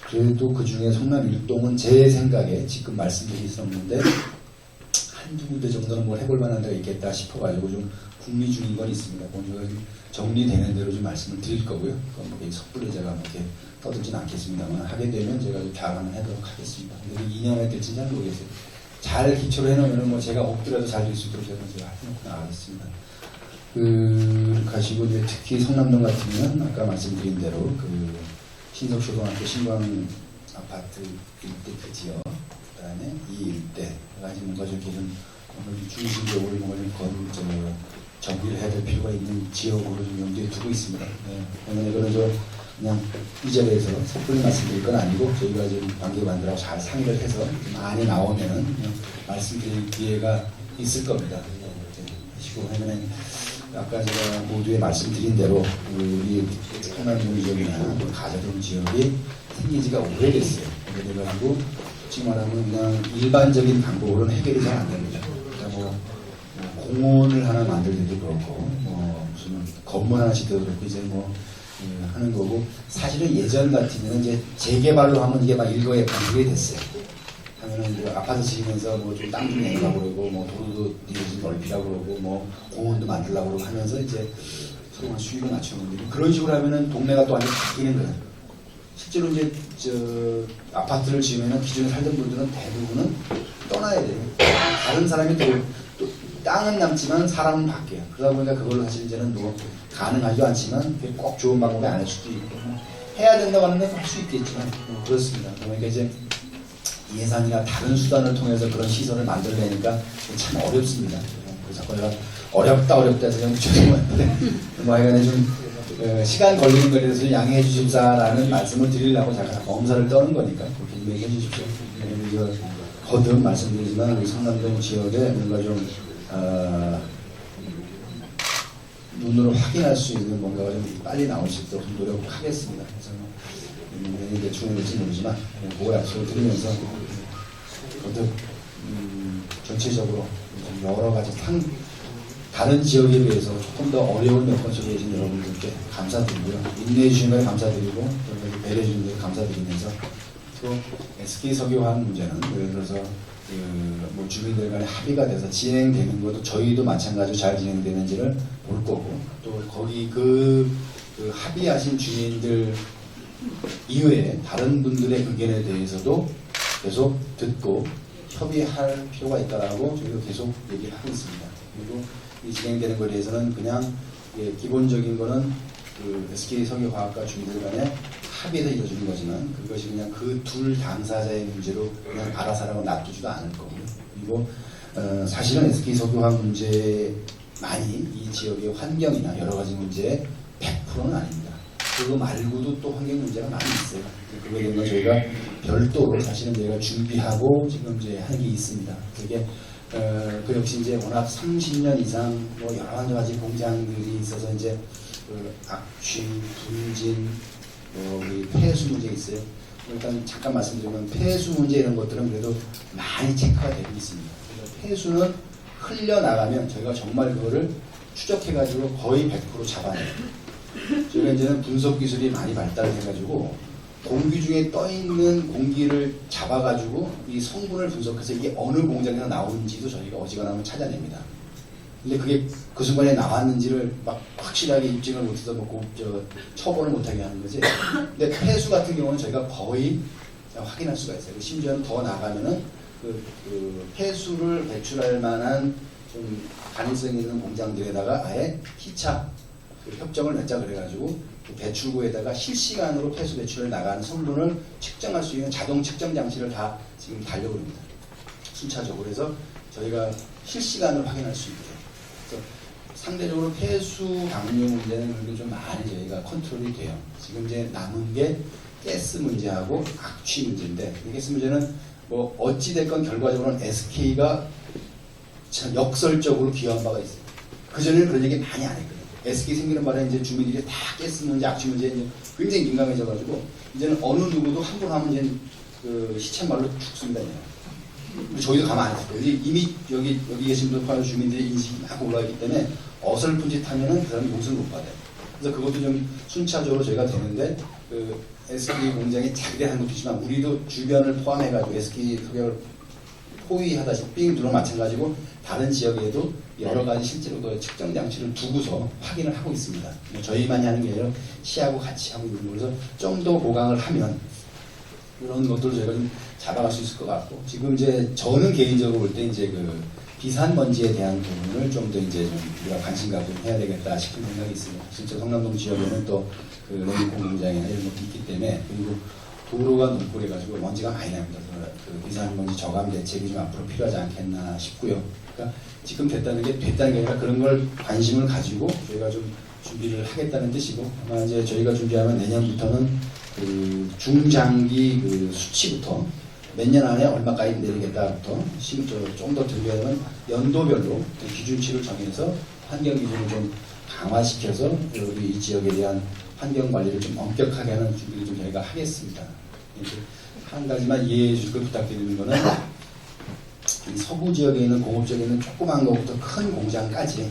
그래도 그 중에 성남 1동은 제 생각에 지금 말씀드릴 수 없는데 한두 군데 정도는 뭘 해볼 만한 데가 있겠다 싶어가지고 좀 궁리 중인 건 있습니다. 먼저 정리되는 대로 좀 말씀을 드릴 거고요. 그건 뭐 섣불리 제가 뭐 이렇게 떠들지는 않겠습니다만 하게 되면 제가 좀 자랑을 해도록 하겠습니다. 근데 2년에 될지는 잘 모르겠어요. 잘 기초를 해놓으면 뭐 제가 없더라도 잘 될 수 있도록 제가 해놓고 나가겠습니다. 가시고 이제 특히 성남동 같으면 아까 말씀드린 대로 그 신석초등학교 신광 아파트 일대 그 지역 그다음에 이 일대 가지고 뭔가 좀 좀 중심적으로 뭔가 좀 정비를 해야 될 필요가 있는 지역으로 좀 염두에 두고 있습니다. 네. 그러면 이거는 그냥 이 자리에서 섣불리 말씀드릴 건 아니고 저희가 지금 관계반들하고 잘 상의를 해서 많이 나오면은 말씀드릴 기회가 있을 겁니다. 하시고 하면은 아까 제가 모두에 말씀드린 대로 우리 성남동 지역이나 가자동 지역이 생긴 지가 오래됐어요. 오래돼가지고 지금 말하면 그냥 일반적인 방법으로는 해결이 잘 안 됩니다. 그러니까 뭐 공원을 하나 만들 때도 그렇고 무슨 건물 하나 짓어도 그렇고 이제 하는 거고 사실은 예전 같으면 이제 재개발로 하면 이게 막 일거에 반복이 됐어요. 하면은 이제 아파트 지으면서 뭐 좀 땅 좀 내려고 그러고 뭐 도로도 좀 넓히라고 그러고 뭐 공원도 만들라고 그러고 하면서 이제 서로 수익을 낮추는 건데 그런 식으로 하면은 동네가 또 완전히 바뀌는 거예요. 실제로 이제 아파트를 지으면은 기존에 살던 분들은 대부분은 떠나야 돼요. 다른 사람이 또 땅은 남지만 사람은 바뀌어요. 그러다 보니까 그걸로 사실 이제는 뭐 가능하지도 않지만 그게 꼭 좋은 방법이 아닐 수도 있고 해야 된다고 하는 건 할 수 있겠지만 그렇습니다. 그러니까 이제 예산이나 다른 수단을 통해서 그런 시설을 만들려니까 참 어렵습니다. 그래서 내가 어렵다 해서 그냥 죄송한데 뭐 하여간에 좀 시간 걸리는 거에 대해서 양해해 주십사라는 말씀을 드리려고 제가 검사를 떠는 거니까 그렇게 얘기해 주십시오. 이거 거듭 말씀드리지만 우리 성남동 지역에 뭔가 좀 눈으로 확인할 수 있는 뭔가가 좀 빨리 나올 수 있도록 노력하겠습니다. 그래서 내년 대충 될지 모르지만 그거 약속을 드리면서 거듭 전체적으로 좀 여러 가지 다른 지역에 비해서 조금 더 어려운 여건 속에 계신 여러분들께 감사드리고요. 인내해 주신 거에 감사드리고 배려해 주신 거에 감사드리면서 또 SK 석유화학 문제는 예를 들어서 뭐 주민들 간에 합의가 돼서 진행되는 것도 저희도 마찬가지로 잘 진행되는지를 볼 거고 또 거기 그 합의하신 주민들 이외에 다른 분들의 의견에 대해서도 계속 듣고 협의할 필요가 있다라고 저희도 계속 얘기를 하고 있습니다. 그리고 이 진행되는 것에 대해서는 그냥 기본적인 거는 그 SK 석유화학과 주민들 간에 합의해서 이루어지는 거지만 그것이 그냥 그 둘 당사자의 문제로 그냥 알아서 하라고 놔두지도 않을 거고요. 그리고 사실은 SK 석유화학 문제만이 이 지역의 환경이나 여러 가지 문제의 100%는 아닙니다. 그거 말고도 또 환경 문제가 많이 있어요. 그거에 대한 건 저희가 별도로 사실은 저희가 준비하고 지금 이제 하는 게 있습니다. 그게 그 역시 이제 워낙 30년 이상 뭐 여러 가지 공장들이 있어서 이제 악취, 분진, 우리 폐수 문제 있어요. 일단 잠깐 말씀드리면 폐수 문제 이런 것들은 그래도 많이 체크가 되고 있습니다. 폐수는 흘려 나가면 저희가 정말 그거를 추적해가지고 거의 100% 잡아내요. 저희가 이제는 분석 기술이 많이 발달해가지고 공기 중에 떠 있는 공기를 잡아가지고 이 성분을 분석해서 이게 어느 공장에서 나오는지도 저희가 어지간하면 찾아냅니다. 근데 그게 그 순간에 나왔는지를 막 확실하게 입증을 못해서 뭐 처벌을 못하게 하는 거지. 근데 폐수 같은 경우는 저희가 거의 확인할 수가 있어요. 심지어는 더 나가면은 그 폐수를 배출할 만한 좀 가능성 있는 공장들에다가 아예 피차 협정을 맺자 그래가지고 그 배출구에다가 실시간으로 폐수 배출을 나가는 성분을 측정할 수 있는 자동 측정 장치를 다 지금 달려고 합니다. 순차적으로 해서 저희가 실시간으로 확인할 수 있게. 그래서 상대적으로 폐수 방류 문제는 그래도 좀 많이 저희가 컨트롤이 돼요. 지금 이제 남은 게 가스 문제하고 악취 문제인데, 이 가스 문제는 뭐 어찌됐건 결과적으로는 SK가 참 역설적으로 기여한 바가 있어요. 그전에는 그런 얘기 많이 안 했거든요. SK 생기는 바람에 이제 주민들이 다 가스 문제, 악취 문제에 이제 굉장히 민감해져가지고, 이제는 어느 누구도 한 번 하면 이제 그 시쳇말로 죽습니다. 저희도 가만 안 했어요. 이미 여기 계신 분 포함해서 주민들의 인식이 막 올라가기 때문에 어설픈 짓 하면은 그 사람이 용서를 못 받아요. 그래서 그것도 좀 순차적으로 저희가 되는데, 그 SK 공장이 자기들 하는 것도 있지만 우리도 주변을 포함해가지고 SK 소개를 포위하다시피 누나 마찬가지고 다른 지역에도 여러 가지 실제로 그 측정 장치를 두고서 확인을 하고 있습니다. 저희만이 하는 게 아니라 시하고 같이 하고 있는 거라서 좀 더 보강을 하면 이런 것들을 저희가 좀 잡아갈 수 있을 것 같고, 지금 이제 저는 개인적으로 볼 때 이제 그 비산먼지에 대한 부분을 좀 더 이제 좀 우리가 관심 갖고 해야 되겠다 싶은 생각이 있습니다. 실제 성남동 지역에는 또 그 렌딩 공장이나 이런 것도 있기 때문에, 그리고 도로가 높고 해가지고 먼지가 많이 납니다. 그 비산먼지 저감 대책이 좀 앞으로 필요하지 않겠나 싶고요. 그러니까 지금 됐다는 게 아니라 그런 걸 관심을 가지고 저희가 좀 준비를 하겠다는 뜻이고, 아마 이제 저희가 준비하면 내년부터는 그 중장기 그 수치부터 몇 년 안에 얼마까지 내리겠다부터 좀 더 들려면 연도별로 기준치를 정해서 환경 기준을 좀 강화시켜서 우리 이 지역에 대한 환경 관리를 좀 엄격하게 하는 준비를 좀 저희가 하겠습니다. 한 가지만 이해해 주실 걸 부탁드리는 거는, 이 서부 지역에 있는 공업지역에 있는 조그만 것부터 큰 공장까지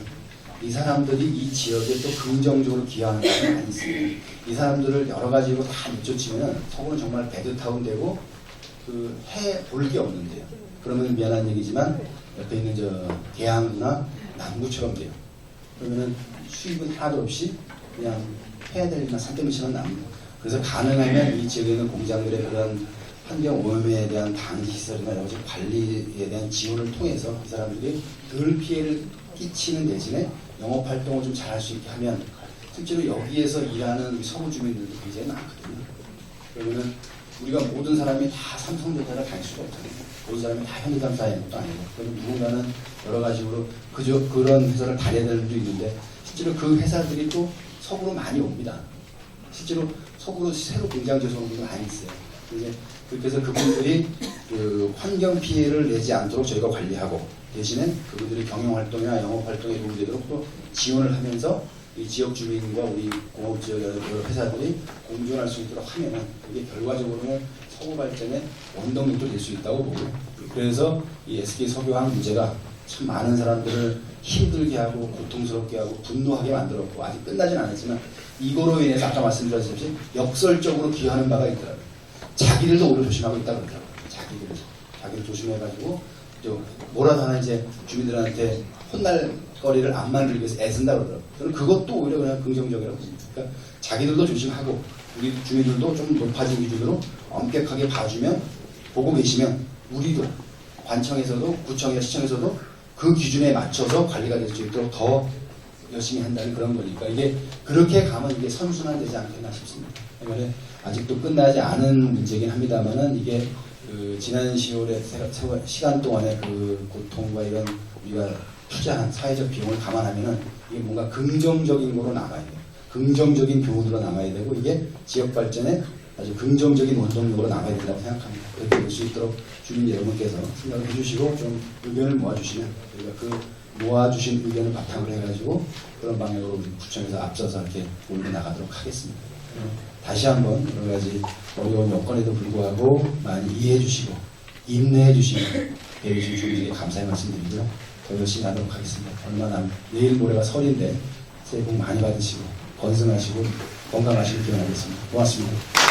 이 사람들이 이 지역에 또 긍정적으로 기여하는 것이 많이 있습니다. 이 사람들을 여러 가지로 다 늦춰치면 서구는 정말 배드타운 되고 그 해 볼 게 없는데요. 그러면 미안한 얘기지만 옆에 있는 저 계양구나 남구처럼 돼요. 그러면은 수입은 하나도 없이 그냥 해야 될 일만 산더미처럼 납니다. 그래서 가능하면 이 지역에 있는 공장들의 그런 환경 오염에 대한 방지 시설이나 여러 가지 관리에 대한 지원을 통해서 이 사람들이 덜 피해를 끼치는 대신에 영업 활동을 좀 잘할 수 있게 하면, 실제로 여기에서 일하는 서구 주민들도 굉장히 많거든요. 그러면은 우리가 모든 사람이 다 삼성전자를 다닐 수가 없잖아요. 모든 사람이 다 현대삼사의 것도 아니고, 그럼 누군가는 여러 가지로 그런 회사를 다녀야 될 수도 있는데, 실제로 그 회사들이 또 서구로 많이 옵니다. 실제로 서구로 새로 공장 재소하는 분들 많이 있어요. 이제 그렇게 해서 그분들이 그 환경 피해를 내지 않도록 저희가 관리하고, 대신에 그분들이 경영 활동이나 영업 활동에 도움이 되도록 또 지원을 하면서 이 지역 주민과 우리 공업 지역 여러 회사들이 공존할 수 있도록 하면은, 이게 결과적으로는 서구 발전의 원동력도 될 수 있다고 보고요. 그래서 이 SK 석유화학 문제가 참 많은 사람들을 힘들게 하고 고통스럽게 하고 분노하게 만들었고, 아직 끝나진 않았지만 이거로 인해서 아까 말씀드렸듯이 역설적으로 기여하는 바가 있더라고요. 자기들도 오히려 조심하고 있다 그러더라고요. 자기를 조심해가지고 뭐라도 하나 이제 주민들한테 혼날 거리를 안 만들기 위해서 애쓴다 그러더라고요. 저는 그것도 오히려 그냥 긍정적이라고 봅니다. 그러니까 자기들도 조심하고 우리 주민들도 좀 높아진 기준으로 엄격하게 봐주면, 보고 계시면 우리도 관청에서도 구청이나 시청에서도 그 기준에 맞춰서 관리가 될 수 있도록 더 열심히 한다는 그런 거니까, 이게 그렇게 가면 이게 선순환되지 않겠나 싶습니다. 그러니까 아직도 끝나지 않은 문제긴 합니다만은, 이게 그 지난 10월의 시간 동안의 그 고통과 이런 우리가 투자한 사회적 비용을 감안하면은 이게 뭔가 긍정적인 거로 남아야 돼요. 긍정적인 교훈으로 남아야 되고, 이게 지역 발전에 아주 긍정적인 원동력으로 남아야 된다고 생각합니다. 그렇게 될 수 있도록 주민 여러분께서 생각을 해주시고 좀 의견을 모아주시면, 저희가 그 모아주신 의견을 바탕으로 해가지고 그런 방향으로 우리 구청에서 앞서서 이렇게 올려 나가도록 하겠습니다. 다시 한번 여러 가지 어려운 여건에도 불구하고 많이 이해해 주시고 인내해 주시고 배우신 주민에게 감사의 말씀드리고요. 더 열심히 하도록 하겠습니다. 얼마나 내일 모레가 설인데 새해 복 많이 받으시고 건승하시고 건강하시길 기원하겠습니다. 고맙습니다.